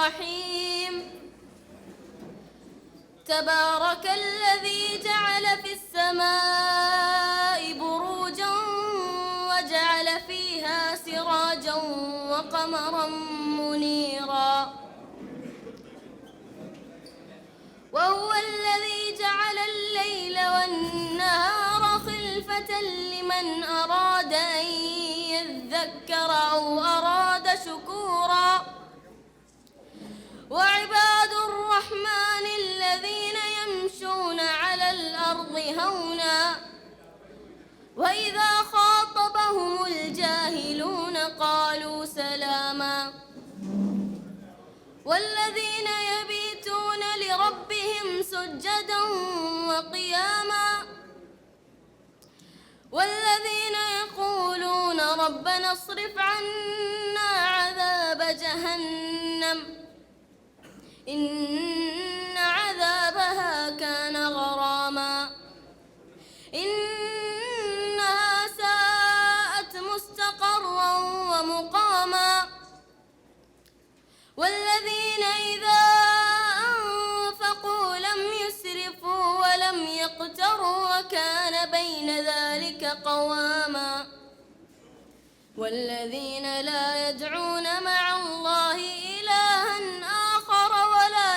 الرحيم. تبارك الذي جعل في السماء بروجا وجعل فيها سراجا وقمرا منيرا. وهو الذي جعل الليل والنهار خلفة لمن أراد أن يذكر أو أراد شكورا. وعباد الرحمن الذين يمشون على الأرض هونا وإذا خاطبهم الجاهلون قالوا سلاما. والذين يبيتون لربهم سجدا وقياما. والذين يقولون ربنا اصرف عنا عذاب جهنم إن عذابها كان غراما إنها ساءت مستقرا ومقاما. والذين إذا أنفقوا لم يسرفوا ولم يقتروا وكان بين ذلك قواما. والذين لا يدعون مع الله إلها آخر ولا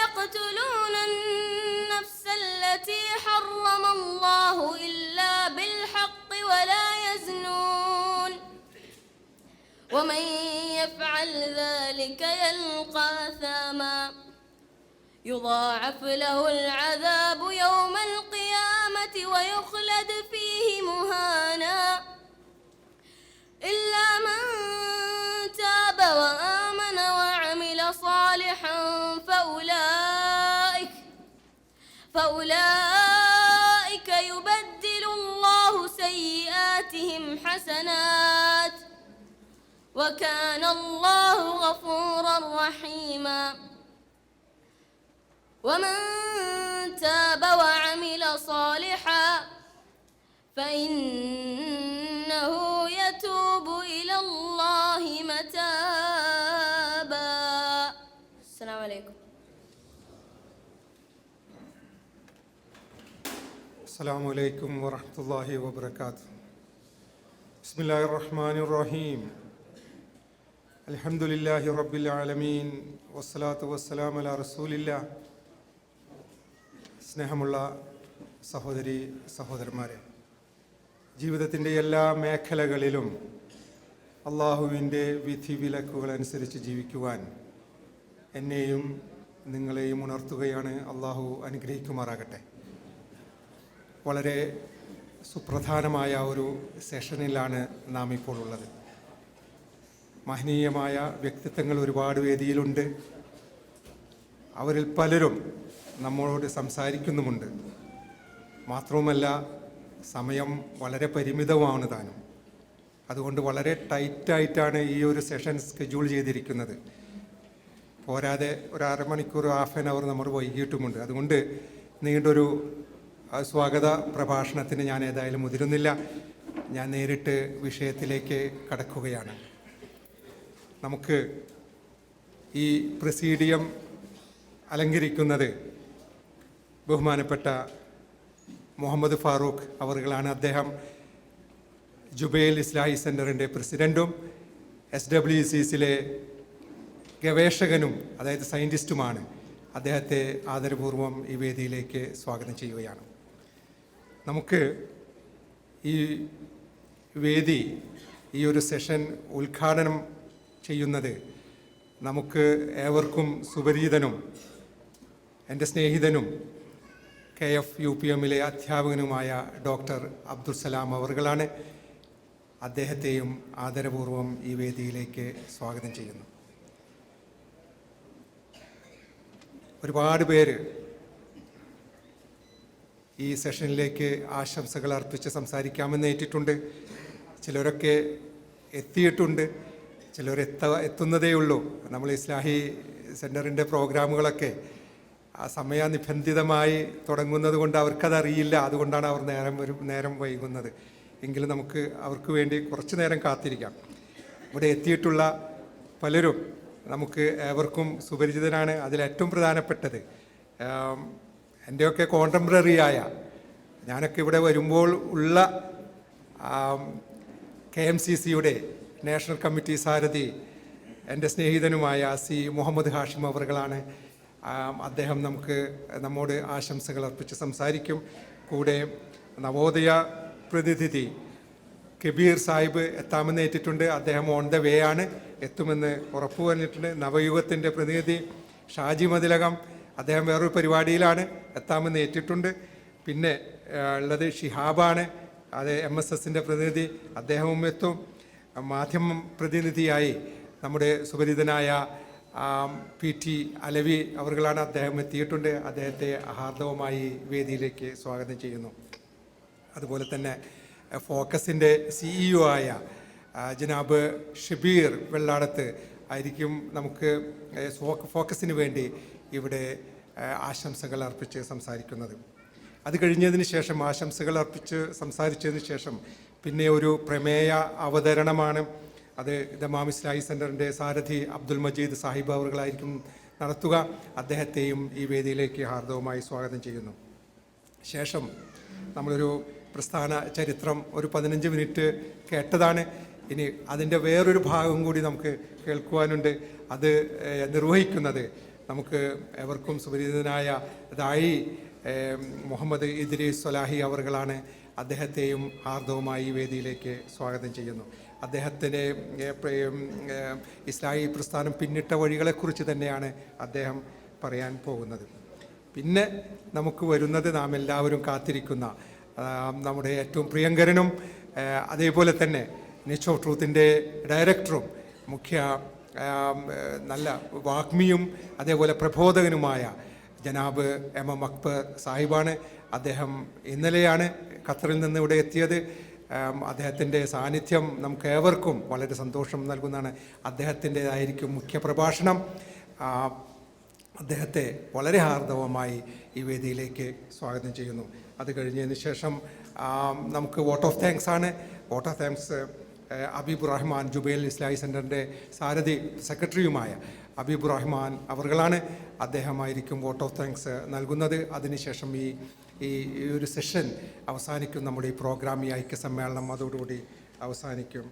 يقتلون النفس التي حرم الله إلا بالحق ولا يزنون ومن يفعل ذلك يلقى أثاما يضاعف له العذاب يوم القيامة ويخلد فيه مهانا إلا من تاب وآمن وعمل صالحا فأولئك يبدل الله سيئاتهم حسنات وكان الله غفورا رحيما. ومن تاب وعمل صالحا فإنه يتوب إلى الله متابا. السلام عليكم. السلام عليكم ورحمة الله وبركاته. بسم الله الرحمن الرحيم. الحمد لله رب العالمين والصلاة والسلام على رسول الله. സ്നേഹമുള്ള സഹോദരി സഹോദരന്മാരെ, ജീവിതത്തിൻ്റെ എല്ലാ മേഖലകളിലും അള്ളാഹുവിൻ്റെ വിധി വിലക്കുകൾ അനുസരിച്ച് ജീവിക്കുവാൻ എന്നെയും നിങ്ങളെയും ഉണർത്തുകയാണ്. അള്ളാഹു അനുഗ്രഹിക്കുമാറാകട്ടെ. വളരെ സുപ്രധാനമായ ഒരു സെഷനിലാണ് നാം ഇപ്പോൾ ഉള്ളത്. മഹനീയമായ വ്യക്തിത്വങ്ങൾ ഒരുപാട് വേദിയിലുണ്ട്. അവരിൽ പലരും നമ്മളോട് സംസാരിക്കുന്നുമുണ്ട്. മാത്രവുമല്ല, സമയം വളരെ പരിമിതമാണ് താനും. അതുകൊണ്ട് വളരെ ടൈറ്റായിട്ടാണ് ഈ ഒരു സെഷൻ സ്കെഡ്യൂൾ ചെയ്തിരിക്കുന്നത്. പോരാതെ ഒരു അരമണിക്കൂർ, ഹാഫ് ആൻ അവർ നമ്മൾ വൈകിട്ടുമുണ്ട്. അതുകൊണ്ട് നീണ്ടൊരു സ്വാഗത പ്രഭാഷണത്തിന് ഞാൻ ഏതായാലും മുതിരുന്നില്ല. ഞാൻ നേരിട്ട് വിഷയത്തിലേക്ക് കടക്കുകയാണ്. നമുക്ക് ഈ പ്രസീഡിയം അലങ്കരിക്കുന്നത് ബഹുമാനപ്പെട്ട മുഹമ്മദ് ഫാറൂഖ് അവറുകളാണ്. അദ്ദേഹം ജുബൈൽ ഇസ്ലാഹി സെൻ്ററിൻ്റെ പ്രസിഡൻറ്റും SWCസിലെ ഗവേഷകനും അതായത് സയൻറ്റിസ്റ്റുമാണ്. അദ്ദേഹത്തെ ആദരപൂർവ്വം ഈ വേദിയിലേക്ക് സ്വാഗതം ചെയ്യുകയാണ്. നമുക്ക് ഈ വേദി, ഈ ഒരു സെഷൻ ഉദ്ഘാടനം ചെയ്യുന്നത് നമുക്ക് ഏവർക്കും സുപരിചിതനും എൻ്റെ സ്നേഹിതനും KFUPMലെ അധ്യാപകനുമായ ഡോക്ടർ അബ്ദുൽ സലാം അവറുകളാണ്. അദ്ദേഹത്തെയും ആദരപൂർവ്വം ഈ വേദിയിലേക്ക് സ്വാഗതം ചെയ്യുന്നു. ഒരുപാട് പേര് ഈ സെഷനിലേക്ക് ആശംസകൾ അർപ്പിച്ച് സംസാരിക്കാമെന്ന് ഏറ്റിട്ടുണ്ട്. ചിലരൊക്കെ എത്തിയിട്ടുണ്ട്, ചിലർ എത്തുന്നതേ ഉള്ളൂ. നമ്മൾ ഇസ്ലാഹി സെൻ്ററിൻ്റെ പ്രോഗ്രാമുകളൊക്കെ സമയനിബന്ധിതമായി തുടങ്ങുന്നത് കൊണ്ട് അവർക്കതറിയില്ല. അതുകൊണ്ടാണ് അവർ നേരം വൈകുന്നത്. എങ്കിലും നമുക്ക് അവർക്ക് വേണ്ടി കുറച്ച് നേരം കാത്തിരിക്കാം. ഇവിടെ എത്തിയിട്ടുള്ള പലരും നമുക്ക് ഏവർക്കും സുപരിചിതനാണ്. അതിലേറ്റവും പ്രധാനപ്പെട്ടത് എൻ്റെയൊക്കെ കോണ്ടംപററിയായ, ഞാനൊക്കെ ഇവിടെ വരുമ്പോൾ ഉള്ള KMCCയുടെ നാഷണൽ കമ്മിറ്റി സാരഥി എൻ്റെ സ്നേഹിതനുമായ സി മുഹമ്മദ് ഹാഷിം അവറുകളാണ്. അദ്ദേഹം നമ്മോട് ആശംസകൾ അർപ്പിച്ച് സംസാരിക്കും. കൂടെ നവോദയ പ്രതിനിധി കബീർ സാഹിബ് എത്താമെന്ന് ഏറ്റിട്ടുണ്ട്. അദ്ദേഹം ഓൺ ദ വേ ആണ്, എത്തുമെന്ന് ഉറപ്പു പറഞ്ഞിട്ടുണ്ട്. നവയുഗത്തിൻ്റെ പ്രതിനിധി ഷാജി മതിലകം, അദ്ദേഹം വേറൊരു പരിപാടിയിലാണ്, എത്താമെന്ന് ഏറ്റിട്ടുണ്ട്. പിന്നെ ഉള്ളത് ഷിഹാബാണ്, അത് MSSൻ്റെ പ്രതിനിധി, അദ്ദേഹവും എത്തും. മാധ്യമം പ്രതിനിധിയായി നമ്മുടെ സുപരിചിതനായ PT അലവി അവർകളാണ്, അദ്ദേഹം എത്തിയിട്ടുണ്ട്. അദ്ദേഹത്തെ ഹാർദവമായി വേദിയിലേക്ക് സ്വാഗതം ചെയ്യുന്നു. അതുപോലെ തന്നെ ഫോക്കസിൻ്റെ CEO ആയ ജനാബ് ഷബീർ വെള്ളാടത്ത് ആയിരിക്കും നമുക്ക് ഫോക്കസിന് വേണ്ടി ഇവിടെ ആശംസകൾ അർപ്പിച്ച് സംസാരിക്കുന്നത്. അത് കഴിഞ്ഞതിന് ശേഷം, ആശംസകൾ അർപ്പിച്ച് സംസാരിച്ചതിന് ശേഷം പിന്നെ ഒരു പ്രമേയ അവതരണമാണ്. അത് ദമാം ഇസ്ലാഹി സെൻ്ററിൻ്റെ സാരഥി അബ്ദുൽ മജീദ് സാഹിബ് അവറുകളായിരിക്കും നടത്തുക. അദ്ദേഹത്തെയും ഈ വേദിയിലേക്ക് ഹാർദവമായി സ്വാഗതം ചെയ്യുന്നു. ശേഷം നമ്മളൊരു പ്രസ്ഥാന ചരിത്രം ഒരു 15 മിനിറ്റ് കേട്ടതാണ്. ഇനി അതിൻ്റെ വേറൊരു ഭാഗം കൂടി നമുക്ക് കേൾക്കുവാനുണ്ട്. അത് നിർവഹിക്കുന്നത് നമുക്ക് എവർക്കും സുപരിചിതനായ ദായി മുഹമ്മദ് ഇദ്രീസ് സ്വലാഹി അവറുകളാണ്. അദ്ദേഹത്തെയും ഹാർദവമായി ഈ വേദിയിലേക്ക് സ്വാഗതം ചെയ്യുന്നു. അദ്ദേഹത്തിൻ്റെ ഇസ്ലാഹി പ്രസ്ഥാനം പിന്നിട്ട വഴികളെക്കുറിച്ച് തന്നെയാണ് അദ്ദേഹം പറയാൻ പോകുന്നത്. പിന്നെ നമുക്ക് വരുന്നത് നാം എല്ലാവരും കാത്തിരിക്കുന്ന നമ്മുടെ ഏറ്റവും പ്രിയങ്കരനും അതേപോലെ തന്നെ നിച്ച് ഓഫ് ട്രൂത്തിൻ്റെ ഡയറക്ടറും മുഖ്യ നല്ല വാഗ്മിയും അതേപോലെ പ്രബോധകനുമായ ജനാബ് MM അക്ബർ സാഹിബാണ്. അദ്ദേഹം ഇന്നലെയാണ് ഖത്തറിൽ നിന്ന് ഇവിടെ എത്തിയത്. അദ്ദേഹത്തിൻ്റെ സാന്നിധ്യം നമുക്ക് ഏവർക്കും വളരെ സന്തോഷം നൽകുന്നതാണ്. അദ്ദേഹത്തിൻ്റെതായിരിക്കും മുഖ്യ പ്രഭാഷണം. അദ്ദേഹത്തെ വളരെ ഹാർദവമായി ഈ വേദിയിലേക്ക് സ്വാഗതം ചെയ്യുന്നു. അത് കഴിഞ്ഞതിന് ശേഷം നമുക്ക് വോട്ട് ഓഫ് താങ്ക്സ് ആണ്. Vote of thanks Abeeb Rahman, Jubail Islahi സെൻ്ററിൻ്റെ സാരഥി സെക്രട്ടറിയുമായ അബീബ് റഹ്മാൻ അവർകളാണ്. അദ്ദേഹമായിരിക്കും വോട്ട് ഓഫ് താങ്ക്സ് നൽകുന്നത്. അതിനുശേഷം ഈ ഒരു സെഷൻ അവസാനിക്കും. നമ്മുടെ ഈ പ്രോഗ്രാം, ഈ ഐക്യ സമ്മേളനം അതോടുകൂടി അവസാനിക്കും.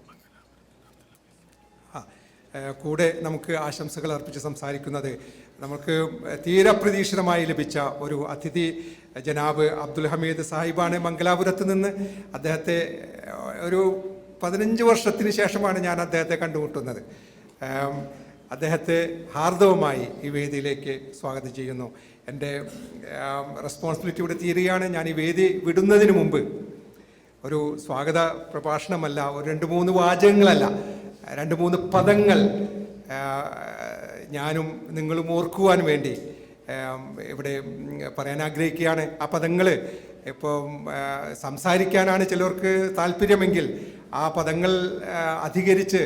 കൂടെ നമുക്ക് ആശംസകൾ അർപ്പിച്ച് സംസാരിക്കുന്നത് നമുക്ക് തീരെ അപ്രതീക്ഷിതമായി ലഭിച്ച ഒരു അതിഥി ജനാബ് അബ്ദുൽ ഹമീദ് സാഹിബാണ്, മംഗലാപുരത്ത് നിന്ന്. അദ്ദേഹത്തെ ഒരു 15 വർഷത്തിന് ശേഷമാണ് ഞാൻ അദ്ദേഹത്തെ കണ്ടുമുട്ടുന്നത്. അദ്ദേഹത്തെ ഹാർദവമായി ഈ വേദിയിലേക്ക് സ്വാഗതം ചെയ്യുന്നു. എൻ്റെ റെസ്പോൺസിബിലിറ്റി ഇവിടെ തീരുകയാണ്. ഞാൻ ഈ വേദി വിടുന്നതിന് മുമ്പ് ഒരു സ്വാഗത പ്രഭാഷണമല്ല, ഒരു 2-3 വാചകങ്ങളല്ല, 2-3 പദങ്ങൾ ഞാനും നിങ്ങളും ഓർക്കുവാൻ വേണ്ടി ഇവിടെ പറയാൻ ആഗ്രഹിക്കുകയാണ്. ആ പദങ്ങൾ ഇപ്പം സംസാരിക്കാനാണ് ചിലർക്ക് താല്പര്യമെങ്കിൽ ആ പദങ്ങൾ അധികരിച്ച്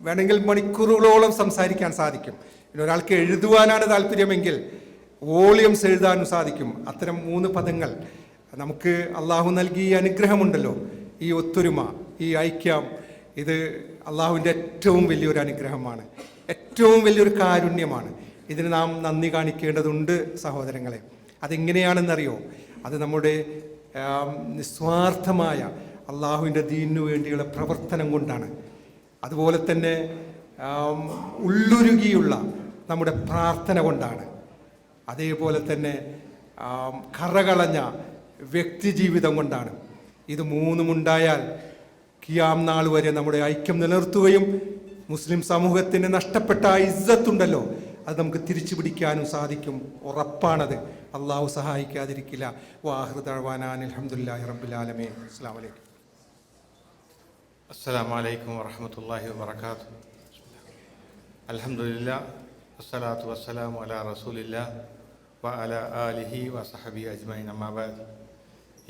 വേണമെങ്കിൽ മണിക്കൂറുകളോളം സംസാരിക്കാൻ സാധിക്കും. പിന്നെ ഒരാൾക്ക് എഴുതുവാനാണ് താല്പര്യമെങ്കിൽ വോളിയംസ് എഴുതാനും സാധിക്കും. അത്തരം 3 പദങ്ങൾ നമുക്ക് അള്ളാഹു നൽകിയ അനുഗ്രഹമുണ്ടല്ലോ, ഈ ഒത്തൊരുമ, ഈ ഐക്യം, ഇത് അള്ളാഹുവിൻ്റെ ഏറ്റവും വലിയൊരു അനുഗ്രഹമാണ്, ഏറ്റവും വലിയൊരു കാരുണ്യമാണ്. ഇതിന് നാം നന്ദി കാണിക്കേണ്ടതുണ്ട് സഹോദരങ്ങളെ. അതെങ്ങനെയാണെന്നറിയോ? അത് നമ്മുടെ നിസ്വാർത്ഥമായ അള്ളാഹുവിൻ്റെ ദീനിനു വേണ്ടിയുള്ള പ്രവർത്തനം കൊണ്ടാണ്. അതുപോലെ തന്നെ ഉള്ളുരുകിയുള്ള നമ്മുടെ പ്രാർത്ഥന കൊണ്ടാണ്. അതേപോലെ തന്നെ കറകളഞ്ഞ വ്യക്തിജീവിതം കൊണ്ടാണ്. ഇത് 3 ഉണ്ടായാൽ ഖിയാം നാൾ വരെ നമ്മുടെ ഐക്യം നിലനിർത്തുകയും മുസ്ലിം സമൂഹത്തിന് നഷ്ടപ്പെട്ട ഇസ്സത്തുണ്ടല്ലോ അത് നമുക്ക് തിരിച്ചു പിടിക്കാനും സാധിക്കും. ഉറപ്പാണത്. അള്ളാഹു സഹായിക്കാതിരിക്കില്ല. വാഹിറു ദഅ്വാനാ അൽഹംദുലില്ലാഹി റബ്ബിൽ ആലമീൻ. അസ്സലാമു അലൈക്കും. അസ്സലാമു അലൈക്കും വറഹ്മത്തുള്ളാഹി വബറകാതുഹു. അൽഹംദുലില്ലാഹ് വസ്സലാത്തു വസ്സലാമു അലാ റസൂലില്ലാഹ് വഅലാ ആലിഹി വസഹബിഹി അജ്മഈൻ. അമ്മാ ബഅദ്.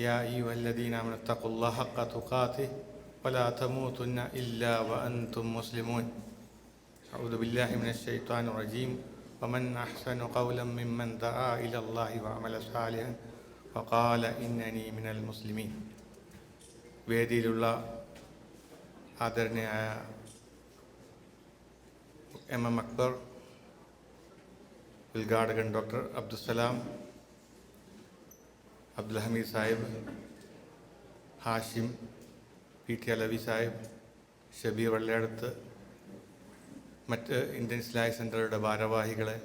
യാ അയ്യുഹല്ലദീന ആമനൂ തഖുല്ലാഹ ഹഖ്ക തുഖാതിഹി വലാ തമൂതുന്ന ഇല്ലാ വഅൻതും മുസ്ലിമൂൻ. അഊദു ബില്ലാഹി മിനശ് ശൈത്വാനിർ റജീം. വമൻ അഹ്സനു ഖൗലൻ മിമ്മൻ ദആ ഇലല്ലാഹി വഅമല സാലിഹൻ വഖാല ഇന്നനി മിനൽ മുസ്ലിമീൻ. വേദിയിലുള്ള ആദരണീയായ MM അക്ബർ, ഉദ്ഘാടകൻ ഡോക്ടർ അബ്ദുസ്സലാം, അബ്ദുൽ ഹമീദ് സാഹിബ്, ഹാഷിം, PT അലവി സാഹിബ്, ഷബീർ വള്ളിയടത്ത്, മറ്റ് ഇന്ത്യൻ ഇസ്ലാമിക് സെൻ്ററുടെ ഭാരവാഹികളെ,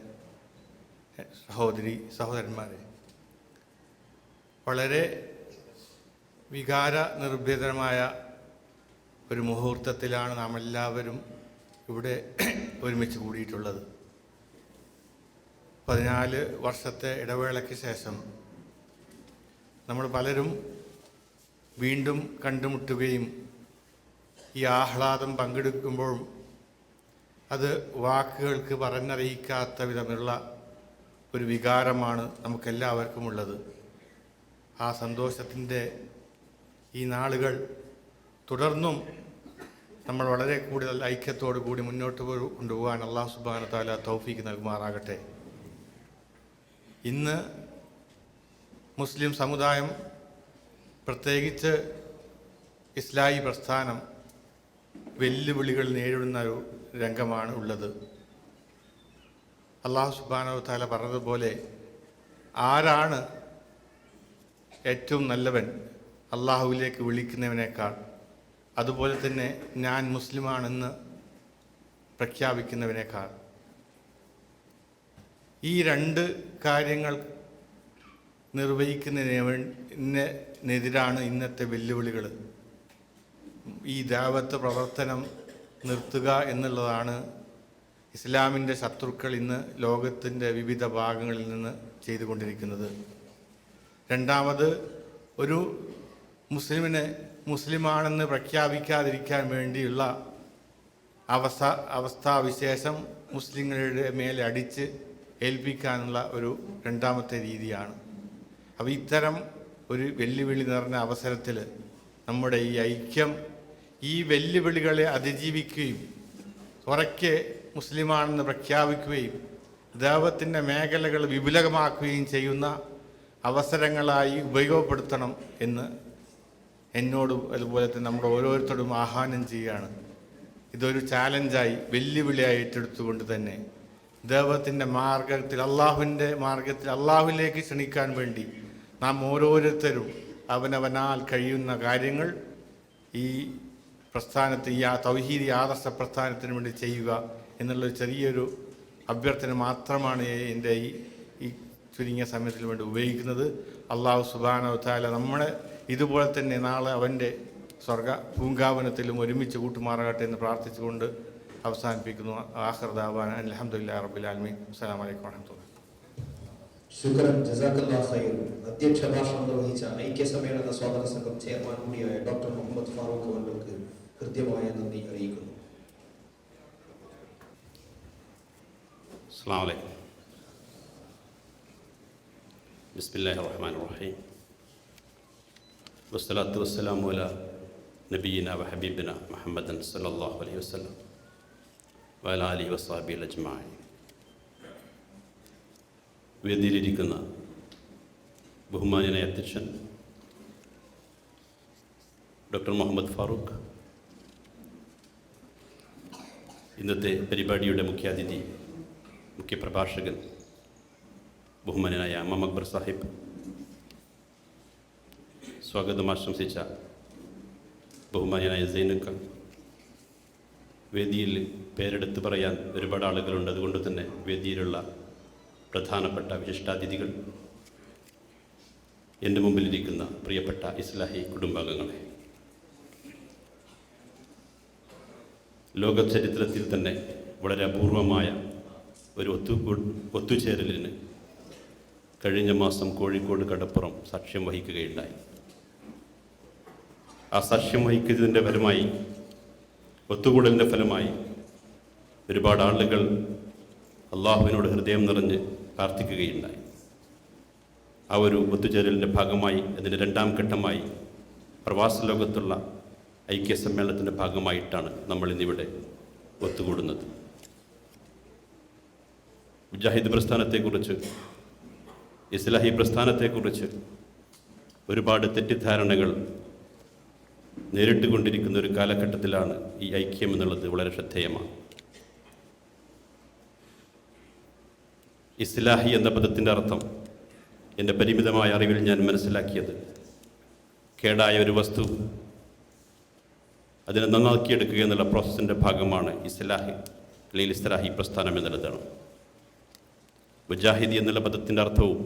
സഹോദരന്മാരെ, വളരെ വികാര നിർഭേദമായ ഒരു മുഹൂർത്തത്തിലാണ് നാം എല്ലാവരും ഇവിടെ ഒരുമിച്ച് കൂടിയിട്ടുള്ളത്. 14 വർഷത്തെ ഇടവേളയ്ക്ക് ശേഷം നമ്മൾ പലരും വീണ്ടും കണ്ടുമുട്ടുകയും ഈ ആഹ്ലാദം പങ്കെടുക്കുമ്പോഴും അത് വാക്കുകൾക്ക് പറഞ്ഞറിയിക്കാത്ത വിധമുള്ള ഒരു വികാരമാണ് നമുക്കെല്ലാവർക്കും ഉള്ളത്. ആ സന്തോഷത്തിൻ്റെ ഈ നാളുകൾ തുടർന്നും നമ്മൾ വളരെ കൂടുതൽ ഐക്യത്തോടു കൂടി മുന്നോട്ട് കൊണ്ടുപോകാൻ അല്ലാഹു സുബ്ഹാനഹു വ തആല തൗഫീക്ക് നൽകുമാറാകട്ടെ. ഇന്ന് മുസ്ലിം സമുദായം, പ്രത്യേകിച്ച് ഇസ്ലാഹി പ്രസ്ഥാനം വെല്ലുവിളികൾ നേരിടുന്ന ഒരു രംഗമാണ് ഉള്ളത്. അല്ലാഹു സുബ്ഹാനഹു വ തആല പറഞ്ഞതുപോലെ, ആരാണ് ഏറ്റവും നല്ലവൻ? അള്ളാഹുവിലേക്ക് വിളിക്കുന്നവനേക്കാൾ, അതുപോലെ തന്നെ ഞാൻ മുസ്ലിമാണെന്ന് പ്രഖ്യാപിക്കുന്നവനേക്കാൾ. ഈ 2 കാര്യങ്ങൾ നിർവഹിക്കുന്നതിനെതിരാണ് ഇന്നത്തെ വെല്ലുവിളികൾ. ഈ ദഅവത്ത് പ്രവർത്തനം നിർത്തുക എന്നുള്ളതാണ് ഇസ്ലാമിൻ്റെ ശത്രുക്കൾ ഇന്ന് ലോകത്തിൻ്റെ വിവിധ ഭാഗങ്ങളിൽ നിന്ന് ചെയ്തുകൊണ്ടിരിക്കുന്നത്. രണ്ടാമത്, ഒരു മുസ്ലിമിനെ മുസ്ലിമാണെന്ന് പ്രഖ്യാപിക്കാതിരിക്കാൻ വേണ്ടിയുള്ള അവസ്ഥാവിശേഷം മുസ്ലിങ്ങളുടെ മേലെ അടിച്ച് ഏൽപ്പിക്കാനുള്ള ഒരു രണ്ടാമത്തെ രീതിയാണ്. അപ്പോൾ ഇത്തരം ഒരു വെല്ലുവിളി നിറഞ്ഞ അവസരത്തിൽ നമ്മുടെ ഈ ഐക്യം ഈ വെല്ലുവിളികളെ അതിജീവിക്കുകയും ഉറക്കെ മുസ്ലിമാണെന്ന് പ്രഖ്യാപിക്കുകയും ദഅവത്തിൻ്റെ മേഖലകൾ വിപുലമാക്കുകയും ചെയ്യുന്ന അവസരങ്ങളായി ഉപയോഗപ്പെടുത്തണം എന്ന് എന്നോടും അതുപോലെ തന്നെ നമ്മുടെ ഓരോരുത്തരോടും ആഹ്വാനം ചെയ്യുകയാണ്. ഇതൊരു ചാലഞ്ചായി, വെല്ലുവിളിയായി ഏറ്റെടുത്തുകൊണ്ട് തന്നെ ദൈവത്തിൻ്റെ മാർഗത്തിൽ, അള്ളാഹുവിൻ്റെ മാർഗത്തിൽ അള്ളാഹുവിലേക്ക് ക്ഷണിക്കാൻ വേണ്ടി നാം ഓരോരുത്തരും അവനവനാൽ കഴിയുന്ന കാര്യങ്ങൾ ഈ പ്രസ്ഥാനത്തിൽ, ഈ തൗഹീദി ആദർശ പ്രസ്ഥാനത്തിന് വേണ്ടി ചെയ്യുക എന്നുള്ളൊരു ചെറിയൊരു അഭ്യർത്ഥന മാത്രമാണ് എൻ്റെ ഈ ചുരുങ്ങിയ സമയത്തിൽ വേണ്ടി ഉപയോഗിക്കുന്നത്. അല്ലാഹു സുബ്ഹാനഹു വ തആല നമ്മളെ ഇതുപോലെ തന്നെ നാളെ അവൻ്റെ സ്വർഗ പൂങ്കാവനത്തിലും ഒരുമിച്ച് കൂട്ടുമാറാകട്ടെ എന്ന് പ്രാർത്ഥിച്ചുകൊണ്ട് അവസാനിപ്പിക്കുന്നു. ആഖിർ ദഅവാന അൽഹംദുലില്ലാഹി റബ്ബിൽ ആലമീൻ. അസ്സലാമു അലൈക്കും വറഹ്മത്തുള്ളാഹി. ശുക്രൻ, ജസാക്കല്ലാഹു ഖൈർ. അധ്യക്ഷ ഭാഷണം നിർവഹിച്ച ഐക്യസമ്മേളന സ്വാഗത സംഘം ചെയർമാൻ കൂടിയായ ഡോക്ടർ മുഹമ്മദ് ഫാറൂഖ് അവർക്ക് കൃത്യമായ നന്ദി അറിയിക്കുന്നു. അസ്സലാമു അലൈക്കും. ബിസ്മില്ലാഹിർ റഹ്മാനിർ റഹീം. വസ്സലാത്തു വസ്സലാമു അലാ നബിയിന വ ഹബീബിന മുഹമ്മദൻ സല്ലല്ലാഹു അലൈഹി വസല്ലം വഅലാ ആലിഹി വസ്സഹ്ബിഹി അജ്മഈൻ. വേദിയിലിരിക്കുന്ന ബഹുമാന്യനായ അധ്യക്ഷൻ ഡോക്ടർ മുഹമ്മദ് ഫാറൂഖ്, ഇന്നത്തെ പരിപാടിയുടെ മുഖ്യാതിഥി, മുഖ്യപ്രഭാഷകൻ ബഹുമാന്യനായ MM അക്ബർ സാഹിബ്, സ്വാഗതം ആശംസിച്ച ബഹുമാന്യനായ സൈനുക്ക, വേദിയിൽ പേരെടുത്ത് പറയാൻ ഒരുപാട് ആളുകളുണ്ട്, അതുകൊണ്ട് തന്നെ വേദിയിലുള്ള പ്രധാനപ്പെട്ട വിശിഷ്ടാതിഥികൾ, എൻ്റെ മുമ്പിലിരിക്കുന്ന പ്രിയപ്പെട്ട ഇസ്ലാഹി കുടുംബാംഗങ്ങളെ, ലോക ചരിത്രത്തിൽ തന്നെ വളരെ അപൂർവമായ ഒരു ഒത്തുചേരലിന് കഴിഞ്ഞ മാസം കോഴിക്കോട് കടപ്പുറം സാക്ഷ്യം വഹിക്കുകയുണ്ടായി. ആ സാക്ഷ്യം വഹിക്കുന്നതിൻ്റെ ഫലമായി, ഒത്തുകൂടലിൻ്റെ ഫലമായി ഒരുപാട് ആളുകൾ അള്ളാഹുവിനോട് ഹൃദയം നിറഞ്ഞ് പ്രാർത്ഥിക്കുകയുണ്ടായി. ആ ഒരു ഒത്തുചേരലിൻ്റെ ഭാഗമായി, അതിൻ്റെ 2ാം ഘട്ടമായി പ്രവാസ ലോകത്തുള്ള ഐക്യസമ്മേളനത്തിൻ്റെ ഭാഗമായിട്ടാണ് നമ്മൾ ഇന്നിവിടെ ഒത്തുകൂടുന്നത്. മുജാഹിദ് പ്രസ്ഥാനത്തെക്കുറിച്ച്, ഇസ്ലാഹി പ്രസ്ഥാനത്തെക്കുറിച്ച് ഒരുപാട് തെറ്റിദ്ധാരണകൾ നേരിട്ട് കൊണ്ടിരിക്കുന്ന ഒരു കാലഘട്ടത്തിലാണ് ഈ ഐക്യം എന്നുള്ളത് വളരെ ശ്രദ്ധേയമാണ്. ഇസ്ലാഹി എന്ന പദത്തിൻ്റെ അർത്ഥം എൻ്റെ പരിമിതമായ അറിവിൽ ഞാൻ മനസ്സിലാക്കിയത്, കേടായ ഒരു വസ്തു അതിനെ നന്നാക്കിയെടുക്കുക എന്നുള്ള പ്രോസസ്സിൻ്റെ ഭാഗമാണ് ഇസ്ലാഹി അല്ലെങ്കിൽ ഇസ്ലാഹി പ്രസ്ഥാനം എന്നുള്ളതാണ്. മുജാഹിദി എന്നുള്ള പദത്തിൻ്റെ അർത്ഥവും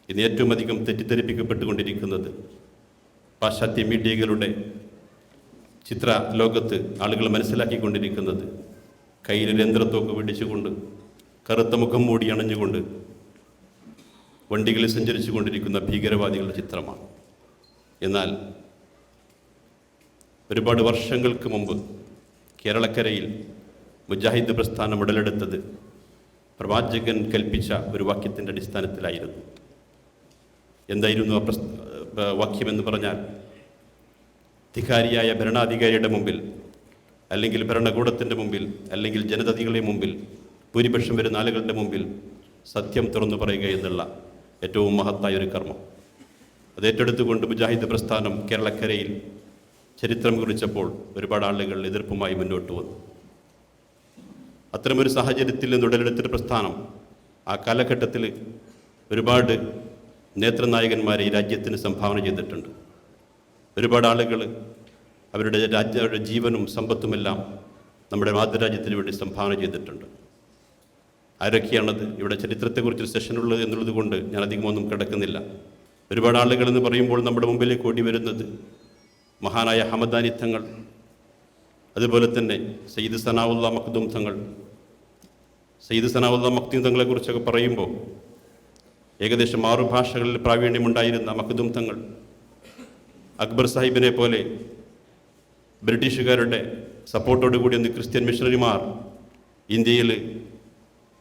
ഇന്ന് ഏറ്റവും അധികം തെറ്റിദ്ധരിപ്പിക്കപ്പെട്ടുകൊണ്ടിരിക്കുന്നത് പാശ്ചാത്യ മീഡിയകളുടെ ചിത്ര ലോകത്ത് ആളുകൾ മനസ്സിലാക്കിക്കൊണ്ടിരിക്കുന്നത് കയ്യിലൊരു യന്ത്രത്തോക്ക് പിടിച്ചുകൊണ്ട് കറുത്ത മുഖം മൂടി അണഞ്ഞുകൊണ്ട് വണ്ടികളിൽ സഞ്ചരിച്ചു കൊണ്ടിരിക്കുന്ന ഭീകരവാദികളുടെ ചിത്രമാണ്. എന്നാൽ ഒരുപാട് വർഷങ്ങൾക്ക് മുമ്പ് കേരളക്കരയിൽ മുജാഹിദ് പ്രസ്ഥാനം ഉടലെടുത്തത് പ്രവാചകൻ കൽപ്പിച്ച ഒരു വാക്യത്തിൻ്റെ അടിസ്ഥാനത്തിലായിരുന്നു. എന്തായിരുന്നു ആ വാക്യമെന്ന് പറഞ്ഞാൽ, അധികാരിയായ ഭരണാധികാരിയുടെ മുമ്പിൽ, അല്ലെങ്കിൽ ഭരണകൂടത്തിൻ്റെ മുമ്പിൽ, അല്ലെങ്കിൽ ജനതതികളുടെ മുമ്പിൽ, ഭൂരിപക്ഷം വരുന്ന ആളുകളുടെ മുമ്പിൽ സത്യം തുറന്നു പറയുക എന്നുള്ള ഏറ്റവും മഹത്തായ ഒരു കർമ്മം. അത് ഏറ്റെടുത്തുകൊണ്ട് മുജാഹിദ് പ്രസ്ഥാനം കേരളക്കരയിൽ ചരിത്രം കുറിച്ചപ്പോൾ ഒരുപാട് ആളുകൾ എതിർപ്പുമായി മുന്നോട്ട് വന്നു. അത്തരമൊരു സാഹചര്യത്തിൽ നിന്ന് ഉടലെടുത്തൊരു പ്രസ്ഥാനം ആ കാലഘട്ടത്തിൽ ഒരുപാട് നേതൃനായകന്മാരെ ഈ രാജ്യത്തിന് സംഭാവന ചെയ്തിട്ടുണ്ട്. ഒരുപാട് ആളുകൾ അവരുടെ ജീവനും സമ്പത്തുമെല്ലാം നമ്മുടെ മാതൃരാജ്യത്തിന് വേണ്ടി സംഭാവന ചെയ്തിട്ടുണ്ട്. ആരൊക്കെയാണത്? ഇവിടെ ചരിത്രത്തെക്കുറിച്ച് സെഷനുള്ളത് എന്നുള്ളത് കൊണ്ട് ഞാൻ അധികമൊന്നും കിടക്കുന്നില്ല. ഒരുപാട് ആളുകളെന്ന് പറയുമ്പോൾ നമ്മുടെ മുമ്പിലേക്ക് ഓടി വരുന്നത് മഹാനായ ഹമദാനി തങ്ങൾ, അതുപോലെ തന്നെ സയ്യിദ് സനാഉല്ലാ മഖ്ദൂം തങ്ങൾ. സയ്യിദ് സനാഉല്ലാ മഖ്ദൂം തങ്ങളെക്കുറിച്ചൊക്കെ പറയുമ്പോൾ ഏകദേശം 6 ഭാഷകളിൽ പ്രാവീണ്യമുണ്ടായിരുന്ന മഖ്ദൂം തങ്ങൾ, അക്ബർ സാഹിബിനെ പോലെ ബ്രിട്ടീഷുകാരുടെ സപ്പോർട്ടോടുകൂടി ഒന്ന് ക്രിസ്ത്യൻ മിഷണറിമാർ ഇന്ത്യയിൽ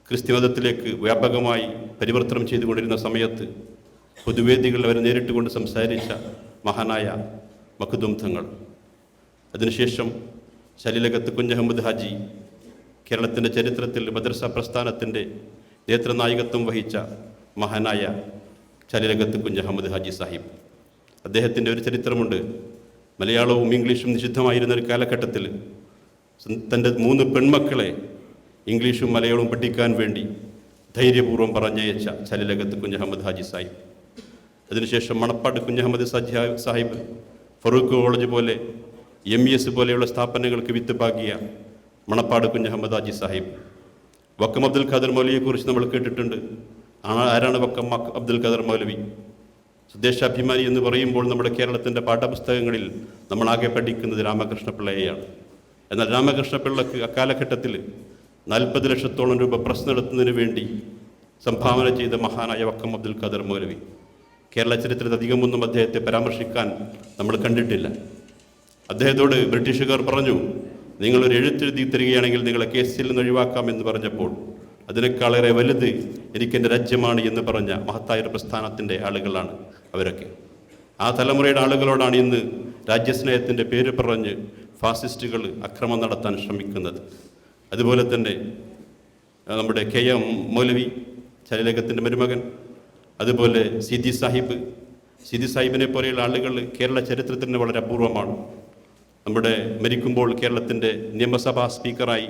ക്രിസ്ത്യമതത്തിലേക്ക് വ്യാപകമായി പരിവർത്തനം ചെയ്തുകൊണ്ടിരുന്ന സമയത്ത് പൊതുവേദികളിൽ അവരെ നേരിട്ട് കൊണ്ട് സംസാരിച്ച മഹാനായ മഖ്ദൂം തങ്ങൾ. അതിനുശേഷം ശലിലകത്ത് കുഞ്ഞഹമ്മദ് ഹാജി, കേരളത്തിൻ്റെ ചരിത്രത്തിൽ മദ്രസ പ്രസ്ഥാനത്തിൻ്റെ നേതൃനായകത്വം വഹിച്ച മഹാനായ ശലിലകത്ത് കുഞ്ഞഹമ്മദ് ഹാജി സാഹിബ്. അദ്ദേഹത്തിൻ്റെ ഒരു ചരിത്രമുണ്ട്. മലയാളവും ഇംഗ്ലീഷും നിഷിദ്ധമായിരുന്ന ഒരു കാലഘട്ടത്തിൽ തൻ്റെ 3 പെൺമക്കളെ ഇംഗ്ലീഷും മലയാളവും പഠിക്കാൻ വേണ്ടി ധൈര്യപൂർവ്വം പറഞ്ഞയച്ച ശലിലകത്ത് കുഞ്ഞഹമ്മദ് ഹാജി സാഹിബ്. അതിനുശേഷം മണപ്പാട് കുഞ്ഞഹമ്മദ് സാഹിബ് ഫറൂഖ് കോളേജ് പോലെ MES പോലെയുള്ള സ്ഥാപനങ്ങൾക്ക് വിത്ത് പാകിയ മണപ്പാട് കുഞ്ഞഹമ്മദ് ഹാജി സാഹിബ്. വക്കം അബ്ദുൽ ഖാദർ മൗലവിയെക്കുറിച്ച് നമ്മൾ കേട്ടിട്ടുണ്ട്. ആരാണ് വക്കം അബ്ദുൽ ഖാദർ മൗലവി? സ്വദേശാഭിമാനി എന്ന് പറയുമ്പോൾ നമ്മുടെ കേരളത്തിൻ്റെ പാഠപുസ്തകങ്ങളിൽ നമ്മളാകെ പഠിക്കുന്നത് രാമകൃഷ്ണപിള്ളയെയാണ്. എന്നാൽ രാമകൃഷ്ണപിള്ളക്ക് അക്കാലഘട്ടത്തിൽ 40 ലക്ഷത്തോളം രൂപ പ്രസ് നടത്തുന്നതിന് വേണ്ടി സംഭാവന ചെയ്ത മഹാനായ വക്കം അബ്ദുൽ ഖാദർ മൗലവി. കേരള ചരിത്രത്തിൽ അധികമൊന്നും അദ്ദേഹത്തെ പരാമർശിക്കാൻ നമ്മൾ കണ്ടിട്ടില്ല. അദ്ദേഹത്തോട് ബ്രിട്ടീഷുകാർ പറഞ്ഞു, നിങ്ങളൊരു എഴുത്തെഴുതി തരികയാണെങ്കിൽ നിങ്ങളെ കേസിൽ നിന്ന് ഒഴിവാക്കാമെന്ന് പറഞ്ഞപ്പോൾ അതിനേക്കാളേറെ വലുത് എനിക്കെൻ്റെ രാജ്യമാണ് എന്ന് പറഞ്ഞ മഹത്തായ പ്രസ്ഥാനത്തിൻ്റെ ആളുകളാണ് അവരൊക്കെ. ആ തലമുറയുടെ ആളുകളോടാണ് ഇന്ന് രാജ്യസ്നേഹത്തിൻ്റെ പേര് പറഞ്ഞ് ഫാസിസ്റ്റുകൾ അക്രമം നടത്താൻ ശ്രമിക്കുന്നത്. അതുപോലെ തന്നെ നമ്മുടെ KM മൗലവി, ശലിലകത്തിൻ്റെ മരുമകൻ, അതുപോലെ സിദി സാഹിബിനെ പോലെയുള്ള ആളുകൾ കേരള ചരിത്രത്തിന് വളരെ അപൂർവമാണ്. നമ്മുടെ മരിക്കുമ്പോൾ കേരളത്തിൻ്റെ നിയമസഭാ സ്പീക്കറായി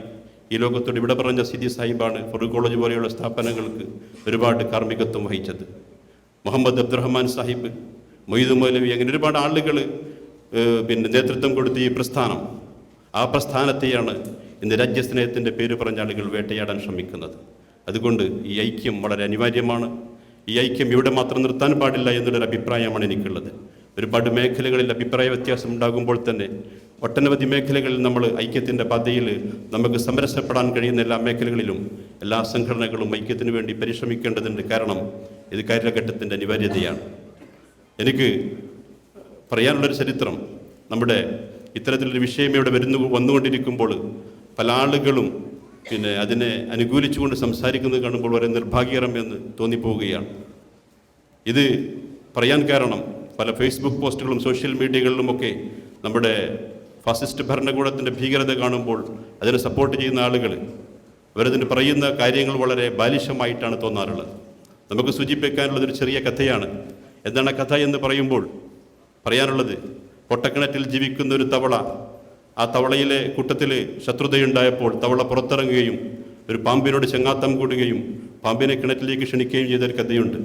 ഈ ലോകത്തോട് ഇവിടെ പറഞ്ഞ സിദി സാഹിബാണ് ഫറൂഖ് കോളേജ് പോലെയുള്ള സ്ഥാപനങ്ങൾക്ക് ഒരുപാട് കാർമ്മികത്വം വഹിച്ചത്. മുഹമ്മദ് അബ്ദുറഹ്മാൻ സാഹിബ്, മൊയ്ദ് മൗലവി, അങ്ങനെ ഒരുപാട് ആളുകൾ നേതൃത്വം കൊടുത്ത ഈ പ്രസ്ഥാനം, ആ പ്രസ്ഥാനത്തെയാണ് ഇന്ന് രാജ്യസ്നേഹത്തിൻ്റെ പേര് പറഞ്ഞ ആളുകൾ വേട്ടയാടാൻ ശ്രമിക്കുന്നത്. അതുകൊണ്ട് ഈ ഐക്യം വളരെ അനിവാര്യമാണ്. ഈ ഐക്യം ഇവിടെ മാത്രം നിർത്താൻ പാടില്ല എന്നുള്ളൊരു അഭിപ്രായമാണ് എനിക്കുള്ളത്. ഒരുപാട് മേഖലകളിൽ അഭിപ്രായ വ്യത്യാസം ഉണ്ടാകുമ്പോൾ തന്നെ ഒട്ടനവധി മേഖലകളിൽ നമ്മൾ ഐക്യത്തിൻ്റെ പാതയിൽ നമുക്ക് സമരസപ്പെടാൻ കഴിയുന്ന എല്ലാ മേഖലകളിലും എല്ലാ സംഘടനകളും ഐക്യത്തിന് വേണ്ടി പരിശ്രമിക്കേണ്ടതുണ്ട്. കാരണം ഇത് കാലഘട്ടത്തിൻ്റെ അനിവാര്യതയാണ്. എനിക്ക് പറയാനുള്ളൊരു ചരിത്രം, നമ്മുടെ ഇത്തരത്തിലൊരു വിഷയം ഇവിടെ വന്നുകൊണ്ടിരിക്കുമ്പോൾ പല ആളുകളും അതിനെ അനുകൂലിച്ചുകൊണ്ട് സംസാരിക്കുന്നത് കാണുമ്പോൾ വളരെ നിർഭാഗ്യകരം എന്ന് തോന്നിപ്പോവുകയാണ്. ഇത് പറയാൻ കാരണം പല ഫേസ്ബുക്ക് പോസ്റ്റുകളും സോഷ്യൽ മീഡിയകളിലുമൊക്കെ നമ്മുടെ ഫാസിസ്റ്റ് ഭരണകൂടത്തിൻ്റെ ഭീകരത കാണുമ്പോൾ അതിനെ സപ്പോർട്ട് ചെയ്യുന്ന ആളുകൾ അവരതിന് പറയുന്ന കാര്യങ്ങൾ വളരെ ബാലിശമായിട്ടാണ് തോന്നാറുള്ളത്. നമുക്ക് സൂചിപ്പിക്കാനുള്ളതൊരു ചെറിയ കഥയാണ്. എന്താണ് കഥ എന്ന് പറയുമ്പോൾ പറയാനുള്ളത്, പൊട്ടക്കിണറ്റിൽ ജീവിക്കുന്ന ഒരു തവള, ആ തവളയിലെ കൂട്ടത്തിൽ ശത്രുതയുണ്ടായപ്പോൾ തവള പുറത്തിറങ്ങുകയും ഒരു പാമ്പിനോട് ചങ്ങാത്തം കൂടുകയും പാമ്പിനെ കിണറ്റിലേക്ക് ക്ഷണിക്കുകയും ചെയ്തൊരു കഥയുണ്ട്.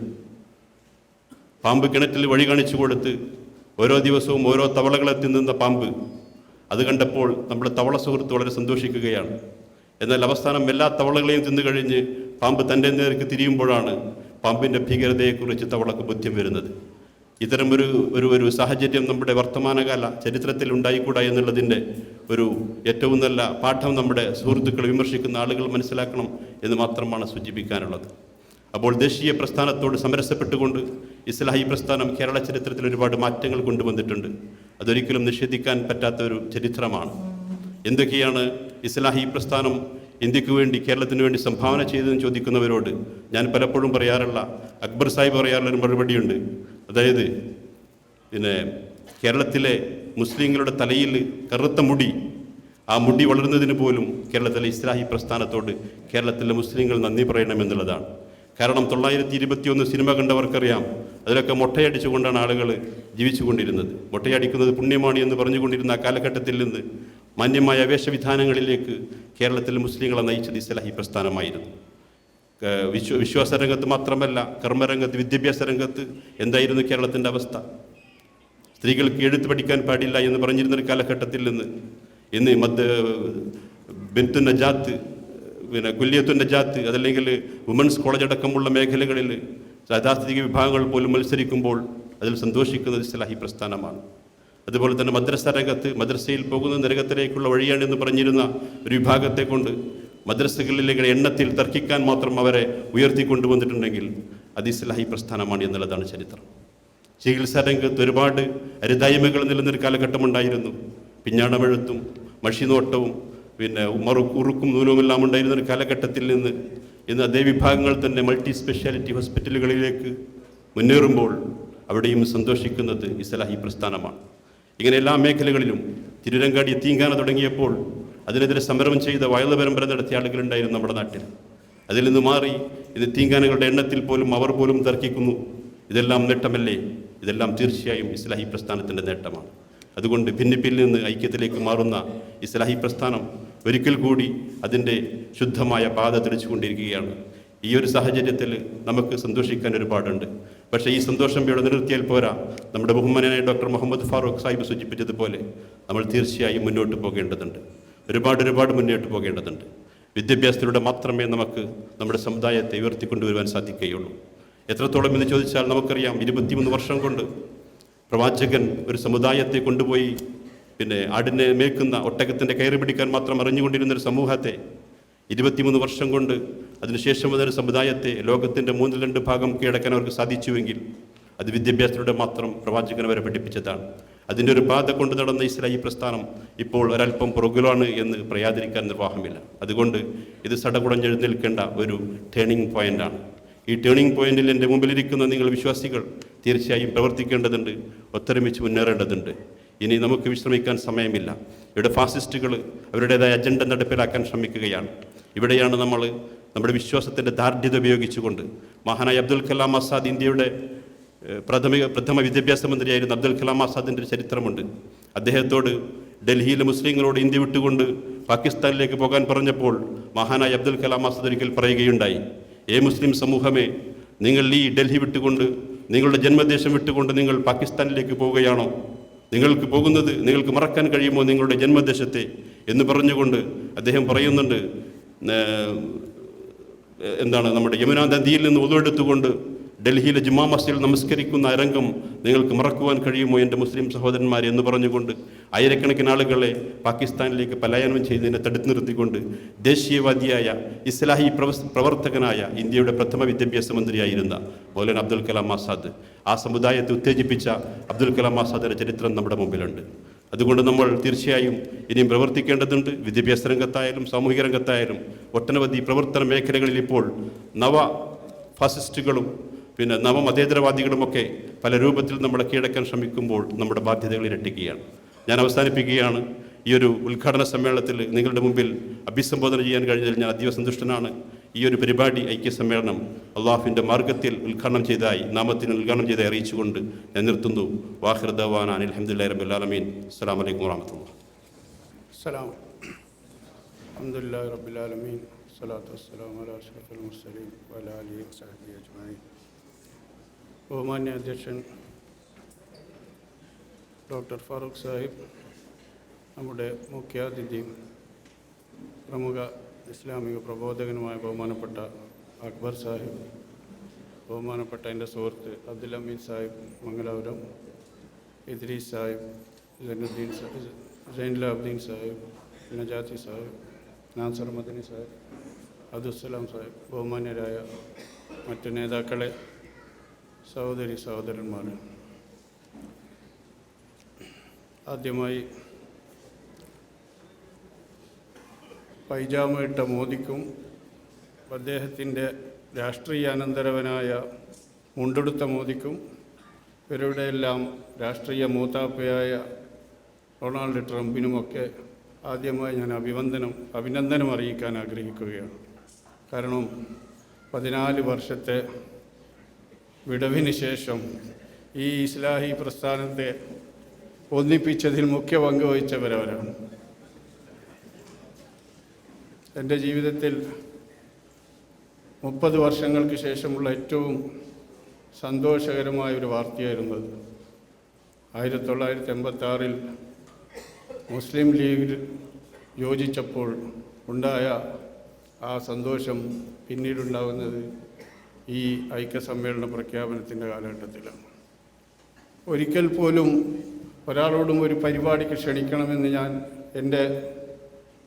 പാമ്പ് കിണറ്റിൽ വഴി കാണിച്ചു കൊടുത്ത് ഓരോ ദിവസവും ഓരോ തവളകളെ തിന്നുന്ന പാമ്പ് അത് കണ്ടപ്പോൾ നമ്മുടെ തവള സുഹൃത്ത് വളരെ സന്തോഷിക്കുകയാണ്. എന്നാൽ അവസാനം എല്ലാ തവളകളെയും തിന്നു കഴിഞ്ഞ് പാമ്പ് തൻ്റെ നേർക്ക് തിരിയുമ്പോഴാണ് പാമ്പിൻ്റെ ഭീകരതയെക്കുറിച്ച് തവളക്ക് ബോധ്യം വരുന്നത്. ഇത്തരം ഒരു സാഹചര്യം നമ്മുടെ വർത്തമാനകാല ചരിത്രത്തിൽ ഉണ്ടായിക്കൂടാ എന്നുള്ളതിൻ്റെ ഒരു ഏറ്റവും നല്ല പാഠം നമ്മുടെ സുഹൃത്തുക്കളെ വിമർശിക്കുന്ന ആളുകൾ മനസ്സിലാക്കണം എന്ന് മാത്രമാണ് സൂചിപ്പിക്കാനുള്ളത്. അപ്പോൾ ദേശീയ പ്രസ്ഥാനത്തോട് സമരസപ്പെട്ടുകൊണ്ട് ഇസ്ലാഹി പ്രസ്ഥാനം കേരള ചരിത്രത്തിൽ ഒരുപാട് മാറ്റങ്ങൾ കൊണ്ടുവന്നിട്ടുണ്ട്. അതൊരിക്കലും നിഷേധിക്കാൻ പറ്റാത്ത ഒരു ചരിത്രമാണ്. എന്തൊക്കെയാണ് ഇസ്ലാഹി പ്രസ്ഥാനം ഇന്ത്യക്ക് വേണ്ടി, കേരളത്തിന് വേണ്ടി സംഭാവന ചെയ്തതെന്ന് ചോദിക്കുന്നവരോട് ഞാൻ പലപ്പോഴും പറയാറുള്ള, അക്ബർ സാഹിബ് പറയാറുള്ളൊരു മറുപടിയുണ്ട്. അതായത് കേരളത്തിലെ മുസ്ലിങ്ങളുടെ തലയിൽ കറുത്ത മുടി, ആ മുടി വളരുന്നതിന് പോലും കേരളത്തിലെ ഇസ്ലാഹി പ്രസ്ഥാനത്തോട് കേരളത്തിലെ മുസ്ലിങ്ങൾ നന്ദി പറയണമെന്നുള്ളതാണ്. കാരണം 921 സിനിമ കണ്ടവർക്കറിയാം, അതിലൊക്കെ മൊട്ടയടിച്ചുകൊണ്ടാണ് ആളുകൾ ജീവിച്ചുകൊണ്ടിരുന്നത്. മൊട്ടയടിക്കുന്നത് പുണ്യമാണ് എന്ന് പറഞ്ഞുകൊണ്ടിരുന്ന ആ കാലഘട്ടത്തിൽ നിന്ന് മാന്യമായ വേഷവിധാനങ്ങളിലേക്ക് കേരളത്തിലെ മുസ്ലിങ്ങളെ നയിച്ചത് ഇസ്ലാഹി പ്രസ്ഥാനമായിരുന്നു. വിശ്വാസരംഗത്ത് മാത്രമല്ല, കർമ്മരംഗത്ത്, വിദ്യാഭ്യാസ രംഗത്ത് എന്തായിരുന്നു കേരളത്തിൻ്റെ അവസ്ഥ? സ്ത്രീകൾക്ക് എഴുത്ത് പഠിക്കാൻ പാടില്ല എന്ന് പറഞ്ഞിരുന്നൊരു കാലഘട്ടത്തിൽ നിന്ന് ഇന്ന് ബിന്തു നജാത്ത്, കുല്യത്തു നജാത്ത്, അതല്ലെങ്കിൽ വുമൻസ് കോളേജ് അടക്കമുള്ള മേഖലകളിൽ യാഥാസ്ഥിതിക വിഭാഗങ്ങൾ പോലും മത്സരിക്കുമ്പോൾ അതിൽ സന്തോഷിക്കുന്നത് ഇസ്ലാഹി പ്രസ്ഥാനമാണ്. അതുപോലെ തന്നെ മദ്രസ രംഗത്ത്, മദ്രസയിൽ പോകുന്ന നരകത്തിലേക്കുള്ള വഴിയാണെന്ന് പറഞ്ഞിരുന്ന ഒരു വിഭാഗത്തെ കൊണ്ട് മദ്രസകളിലേക്ക് എണ്ണത്തിൽ തർക്കിക്കാൻ മാത്രം അവരെ ഉയർത്തിക്കൊണ്ടുവന്നിട്ടുണ്ടെങ്കിൽ അത് ഇസ്ലാഹി പ്രസ്ഥാനമാണ് എന്നുള്ളതാണ് ചരിത്രം. ചികിത്സാ രംഗത്ത് ഒരുപാട് അരുതായ്മകൾ നിലനിന്നൊരു കാലഘട്ടമുണ്ടായിരുന്നു. പിഞ്ഞാണമെഴുത്തും മഷിനോട്ടവും ഉറുക്കും നൂലുമെല്ലാം ഉണ്ടായിരുന്ന ഒരു കാലഘട്ടത്തിൽ നിന്ന് ഇന്ന് അതേ വിഭാഗങ്ങൾ തന്നെ മൾട്ടി സ്പെഷ്യാലിറ്റി ഹോസ്പിറ്റലുകളിലേക്ക് മുന്നേറുമ്പോൾ അവിടെയും സന്തോഷിക്കുന്നത് ഇസ്ലാഹി പ്രസ്ഥാനമാണ്. ഇങ്ങനെ എല്ലാ മേഖലകളിലും തിരുരങ്ങാടി എത്തീങ്കാന തുടങ്ങിയപ്പോൾ അതിനെതിരെ സമരം ചെയ്ത വയല് പരമ്പര നടത്തിയ ആളുകളുണ്ടായിരുന്നു നമ്മുടെ നാട്ടിൽ. അതിൽ നിന്ന് മാറി ഇത് തീങ്കാനകളുടെ എണ്ണത്തിൽ പോലും അവർ പോലും തർക്കിക്കുന്നു. ഇതെല്ലാം നേട്ടമല്ലേ? ഇതെല്ലാം തീർച്ചയായും ഇസ്ലാഹി പ്രസ്ഥാനത്തിൻ്റെ നേട്ടമാണ്. അതുകൊണ്ട് ഭിന്നിപ്പിൽ നിന്ന് ഐക്യത്തിലേക്ക് മാറുന്ന ഇസ്ലാഹി പ്രസ്ഥാനം ഒരിക്കൽ കൂടി അതിൻ്റെ ശുദ്ധമായ പാത തെളിച്ചുകൊണ്ടിരിക്കുകയാണ്. ഈ ഒരു സാഹചര്യത്തിൽ നമുക്ക് സന്തോഷിക്കാൻ ഒരുപാടുണ്ട്. പക്ഷേ ഈ സന്തോഷം ഇവിടെ നിർത്തിയാൽ പോരാ. നമ്മുടെ ബഹുമാനായ ഡോക്ടർ മുഹമ്മദ് ഫാറൂഖ് സാഹിബ് സൂചിപ്പിച്ചതുപോലെ നമ്മൾ തീർച്ചയായും മുന്നോട്ട് പോകേണ്ടതുണ്ട്. ഒരുപാട് മുന്നോട്ട് പോകേണ്ടതുണ്ട്. വിദ്യാഭ്യാസത്തിലൂടെ മാത്രമേ നമുക്ക് നമ്മുടെ സമുദായത്തെ ഉയർത്തിക്കൊണ്ടുവരുവാൻ സാധിക്കുകയുള്ളൂ. എത്രത്തോളം എന്ന് ചോദിച്ചാൽ നമുക്കറിയാം, 23 വർഷം കൊണ്ട് പ്രവാചകൻ ഒരു സമുദായത്തെ കൊണ്ടുപോയി ആടിനെ മേക്കുന്ന ഒട്ടകത്തിൻ്റെ കയറി പിടിക്കാൻ മാത്രം അറിഞ്ഞുകൊണ്ടിരുന്നൊരു സമൂഹത്തെ 23 വർഷം കൊണ്ട് അതിനുശേഷം വന്നൊരു സമുദായത്തെ ലോകത്തിൻ്റെ 3/2 ഭാഗം കീഴടക്കാൻ അവർക്ക് സാധിച്ചുവെങ്കിൽ അത് വിദ്യാഭ്യാസത്തിലൂടെ മാത്രം പ്രവാചകൻ അവരെ പഠിപ്പിച്ചതാണ്. അതിൻ്റെ ഒരു പാത കൊണ്ട് നടന്ന ഇസ്ലാഹി പ്രസ്ഥാനം ഇപ്പോൾ ഒരല്പം പുറകിലാണ് എന്ന് പറയാതിരിക്കാൻ നിർവാഹമില്ല. അതുകൊണ്ട് ഇത് സടകുടഞ്ഞെഴുന്നേൽക്കേണ്ട ഒരു ടേണിംഗ് പോയിൻ്റാണ്. ഈ ടേണിംഗ് പോയിന്റിൽ എൻ്റെ മുമ്പിലിരിക്കുന്ന നിങ്ങൾ വിശ്വാസികൾ തീർച്ചയായും പ്രവർത്തിക്കേണ്ടതുണ്ട്, ഒത്തൊരുമിച്ച് മുന്നേറേണ്ടതുണ്ട്. ഇനി നമുക്ക് വിശ്രമിക്കാൻ സമയമില്ല. ഇവിടെ ഫാസിസ്റ്റുകൾ അവരുടേതായ അജണ്ട നടപ്പിലാക്കാൻ ശ്രമിക്കുകയാണ്. ഇവിടെയാണ് നമ്മൾ നമ്മുടെ വിശ്വാസത്തിൻ്റെ ദാർഢ്യത ഉപയോഗിച്ചുകൊണ്ട് മഹാനായ അബ്ദുൽ കലാം ആസാദ്, ഇന്ത്യയുടെ പ്രഥമ വിദ്യാഭ്യാസ മന്ത്രിയായിരുന്ന അബ്ദുൽ കലാം ആസാദിൻ്റെ ഒരു ചരിത്രമുണ്ട്. അദ്ദേഹത്തോട് ഡൽഹിയിലെ മുസ്ലിങ്ങളോട് ഇന്ത്യ വിട്ടുകൊണ്ട് പാകിസ്ഥാനിലേക്ക് പോകാൻ പറഞ്ഞപ്പോൾ മഹാനായ അബ്ദുൽ കലാം ആസാദ് ഒരിക്കൽ പറയുകയുണ്ടായി, മുസ്ലിം സമൂഹമേ, നിങ്ങൾ ഈ ഡൽഹി വിട്ടുകൊണ്ട്, നിങ്ങളുടെ ജന്മദേശം വിട്ടുകൊണ്ട് നിങ്ങൾ പാകിസ്ഥാനിലേക്ക് പോവുകയാണോ? നിങ്ങൾക്ക് മറക്കാൻ കഴിയുമോ നിങ്ങളുടെ ജന്മദേശത്തെ എന്ന് പറഞ്ഞുകൊണ്ട് അദ്ദേഹം പറയുന്നുണ്ട്, നമ്മുടെ യമുനാ നദിയിൽ നിന്ന് ഉദവെടുത്തുകൊണ്ട് ഡൽഹിയിലെ ജുമാ മസ്ജിദിൽ നമസ്കരിക്കുന്ന രംഗം നിങ്ങൾക്ക് മറക്കുവാൻ കഴിയുമോ എൻ്റെ മുസ്ലിം സഹോദരന്മാരെ എന്ന് പറഞ്ഞുകൊണ്ട് ആയിരക്കണക്കിന് ആളുകളെ പാകിസ്ഥാനിലേക്ക് പലായനം ചെയ്തതിനെ തടുത്തു നിർത്തിക്കൊണ്ട് ദേശീയവാദിയായ ഇസ്ലാഹി പ്രവർത്തകനായ ഇന്ത്യയുടെ പ്രഥമ വിദ്യാഭ്യാസ മന്ത്രിയായിരുന്ന മൗലാന അബ്ദുൽ കലാം ആസാദ്, ആ സമുദായത്തെ ഉത്തേജിപ്പിച്ച അബ്ദുൽ കലാം ആസാദിൻ്റെ ചരിത്രം നമ്മുടെ മുമ്പിലുണ്ട്. അതുകൊണ്ട് നമ്മൾ തീർച്ചയായും ഇനിയും പ്രവർത്തിക്കേണ്ടതുണ്ട്. വിദ്യാഭ്യാസ രംഗത്തായാലും സാമൂഹിക രംഗത്തായാലും ഒട്ടനവധി പ്രവർത്തന മേഖലകളിൽ ഇപ്പോൾ നവ ഫാസിസ്റ്റുകളും നവമതേതരവാദികളുമൊക്കെ പല രൂപത്തിൽ നമ്മളെ കീഴടക്കാൻ ശ്രമിക്കുമ്പോൾ നമ്മുടെ ബാധ്യതകൾ ഇരട്ടിക്കുകയാണ്. ഞാൻ അവസാനിപ്പിക്കുകയാണ്. ഈ ഒരു ഉദ്ഘാടന സമ്മേളനത്തിൽ നിങ്ങളുടെ മുമ്പിൽ അഭിസംബോധന ചെയ്യാൻ കഴിഞ്ഞതിൽ ഞാൻ അതീവ സന്തുഷ്ടനാണ്. ഈ ഒരു പരിപാടി ഐക്യസമ്മേളനം അള്ളാഹുവിൻ്റെ മാർഗത്തിൽ ഉദ്ഘാടനം ചെയ്തതായി നാമത്തിന് ഉദ്ഘാടനം ചെയ്തായി അറിയിച്ചുകൊണ്ട് ഞാൻ നിർത്തുന്നു. വാഹിർ ദഅ്വാനാ അനിൽ ഹംദുലില്ലാഹി റബ്ബിൽ ആലമീൻ. അസ്സലാമു അലൈക്കും വറഹ്മത്തുള്ളാഹി. അസ്സലാമു അൽഹംദുലില്ലാഹി റബ്ബിൽ ആലമീൻ സ്വലാത്തു വസ്സലാമു അലാ അഷ്റഫിൽ മുർസലീൻ വഅലാ ആലിഹി വസഹ്ബിഹി അജ്മഈൻ. ബഹുമാന്യ അധ്യക്ഷൻ ഡോക്ടർ ഫാറൂഖ് സാഹിബ്, നമ്മുടെ മുഖ്യാതിഥി പ്രമുഖ ഇസ്ലാമിക പ്രബോധകനുമായ ബഹുമാനപ്പെട്ട അക്ബർ സാഹിബ്, ബഹുമാനപ്പെട്ട എൻ്റെ സുഹൃത്ത് അബ്ദുൽ അമീൻ സാഹിബ് മംഗലാപുരം, ഇദ്രീസ് സാഹിബ്, സൈനുലാബ്ദീൻ സാഹിബ്, നജാത്തി സാഹിബ്, നാസർ മദനി സാഹിബ്, അബ്ദുസ്സലാം സാഹിബ്, ബഹുമാന്യരായ മറ്റ് നേതാക്കളെ, സഹോദരി സഹോദരന്മാർ, ആദ്യമായി പൈജാമ ഇട്ട മോദിക്കും അദ്ദേഹത്തിൻ്റെ രാഷ്ട്രീയ അനന്തരവനായ മുണ്ടെടുത്ത മോദിക്കും ഇവരുടെയെല്ലാം രാഷ്ട്രീയ മൂത്താപ്പയായ ഡൊണാൾഡ് ട്രംപിനുമൊക്കെ ആദ്യമായി ഞാൻ അഭിനന്ദനം അറിയിക്കാൻ ആഗ്രഹിക്കുകയാണ്. കാരണം 14 വർഷത്തെ വിടവിന് ശേഷം ഈ ഇസ്ലാഹി പ്രസ്ഥാനത്തെ ഒന്നിപ്പിച്ചതിൽ മുഖ്യ പങ്ക് വഹിച്ചവരവരാണ്. എൻ്റെ ജീവിതത്തിൽ 30 വർഷങ്ങൾക്ക് ശേഷമുള്ള ഏറ്റവും സന്തോഷകരമായ ഒരു വാർത്തയായിരുന്നത് 1986 മുസ്ലിം ലീഗിൽ യോജിച്ചപ്പോൾ ഉണ്ടായ ആ സന്തോഷം പിന്നീടുണ്ടാകുന്നത് ഈ ഐക്യസമ്മേളന പ്രഖ്യാപനത്തിൻ്റെ കാലഘട്ടത്തിലാണ്. ഒരിക്കൽ പോലും ഒരാളോടും ഒരു പരിപാടിക്ക് ക്ഷണിക്കണമെന്ന് ഞാൻ എൻ്റെ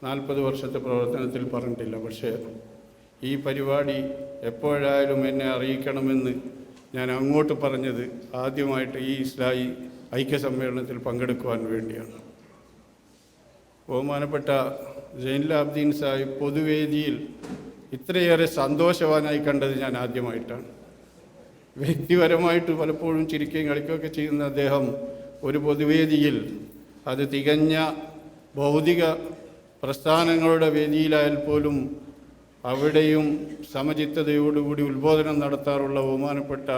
40 വർഷത്തെ പ്രവർത്തനത്തിൽ പറഞ്ഞിട്ടില്ല. പക്ഷേ ഈ പരിപാടി എപ്പോഴായാലും എന്നെ അറിയിക്കണമെന്ന് ഞാൻ അങ്ങോട്ട് പറഞ്ഞത് ആദ്യമായിട്ട് ഈ ഇസ്ലാഹി ഐക്യസമ്മേളനത്തിൽ പങ്കെടുക്കുവാൻ വേണ്ടിയാണ്. ബഹുമാനപ്പെട്ട സൈനുലാബ്ദീൻ സാഹിബ് പൊതുവേദിയിൽ ഇത്രയേറെ സന്തോഷവാനായി കണ്ടത് ഞാൻ ആദ്യമായിട്ടാണ്. വ്യക്തിപരമായിട്ട് പലപ്പോഴും ചിരിക്കുകയും കളിക്കുകയൊക്കെ ചെയ്യുന്ന അദ്ദേഹം ഒരു പൊതുവേദിയിൽ, അത് തികഞ്ഞ ഭൗതിക പ്രസ്ഥാനങ്ങളുടെ വേദിയിലായാൽ പോലും അവിടെയും സമചിത്തതയോടുകൂടി ഉത്ബോധനം നടത്താറുള്ള ബഹുമാനപ്പെട്ട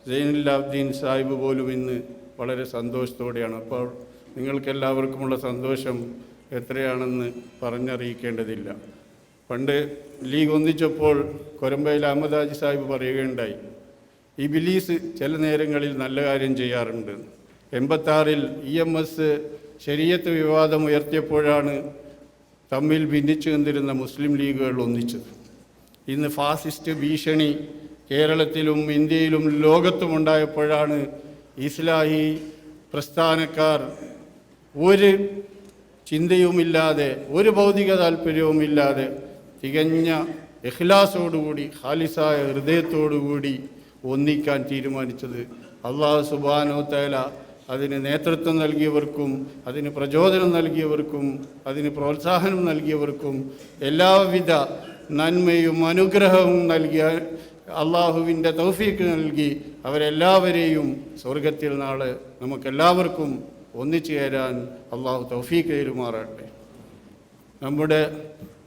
സൈനുലാബ്ദീൻ സാഹിബ് പോലും ഇന്ന് വളരെ സന്തോഷത്തോടെയാണ്. അപ്പോൾ നിങ്ങൾക്കെല്ലാവർക്കുമുള്ള സന്തോഷം എത്രയാണെന്ന് പറഞ്ഞറിയിക്കേണ്ടതില്ല. പണ്ട് ലീഗ് ഒന്നിച്ചപ്പോൾ കൊരമ്പയിൽ അഹമ്മദ് ഹാജി സാഹിബ് പറയുകയുണ്ടായി, ഇബ്ലീസ് ചില നേരങ്ങളിൽ നല്ല കാര്യം ചെയ്യാറുണ്ട്. 86 EMS ശരീഅത്ത് വിവാദം ഉയർത്തിയപ്പോഴാണ് തമ്മിൽ ഭിന്നിച്ചു നിന്നിരുന്ന മുസ്ലിം ലീഗുകൾ ഒന്നിച്ചത്. ഇന്ന് ഫാസിസ്റ്റ് ഭീഷണി കേരളത്തിലും ഇന്ത്യയിലും ലോകത്തുമുണ്ടായപ്പോഴാണ് ഇസ്ലാഹി പ്രസ്ഥാനക്കാർ ഒരു ചിന്തയുമില്ലാതെ, ഒരു ഭൗതിക താല്പര്യവുമില്ലാതെ, തികഞ്ഞ ഇഖ്ലാസോടുകൂടി ഖാലിസായ ഹൃദയത്തോടുകൂടി ഒന്നിക്കാൻ തീരുമാനിച്ചത്. അല്ലാഹു സുബ്ഹാനഹു തആല അതിന് നേതൃത്വം നൽകിയവർക്കും അതിന് പ്രചോദനം നൽകിയവർക്കും അതിന് പ്രോത്സാഹനം നൽകിയവർക്കും എല്ലാവിധ നന്മയും അനുഗ്രഹവും നൽകിയ അള്ളാഹുവിൻ്റെ തൗഫീഖ് നൽകി അവരെല്ലാവരെയും സ്വർഗത്തിൽ നാളെ നമുക്കെല്ലാവർക്കും ഒന്നിച്ചു ചേരാൻ അള്ളാഹു തൗഫീഖ് തരുമാറാട്ടെ. നമ്മുടെ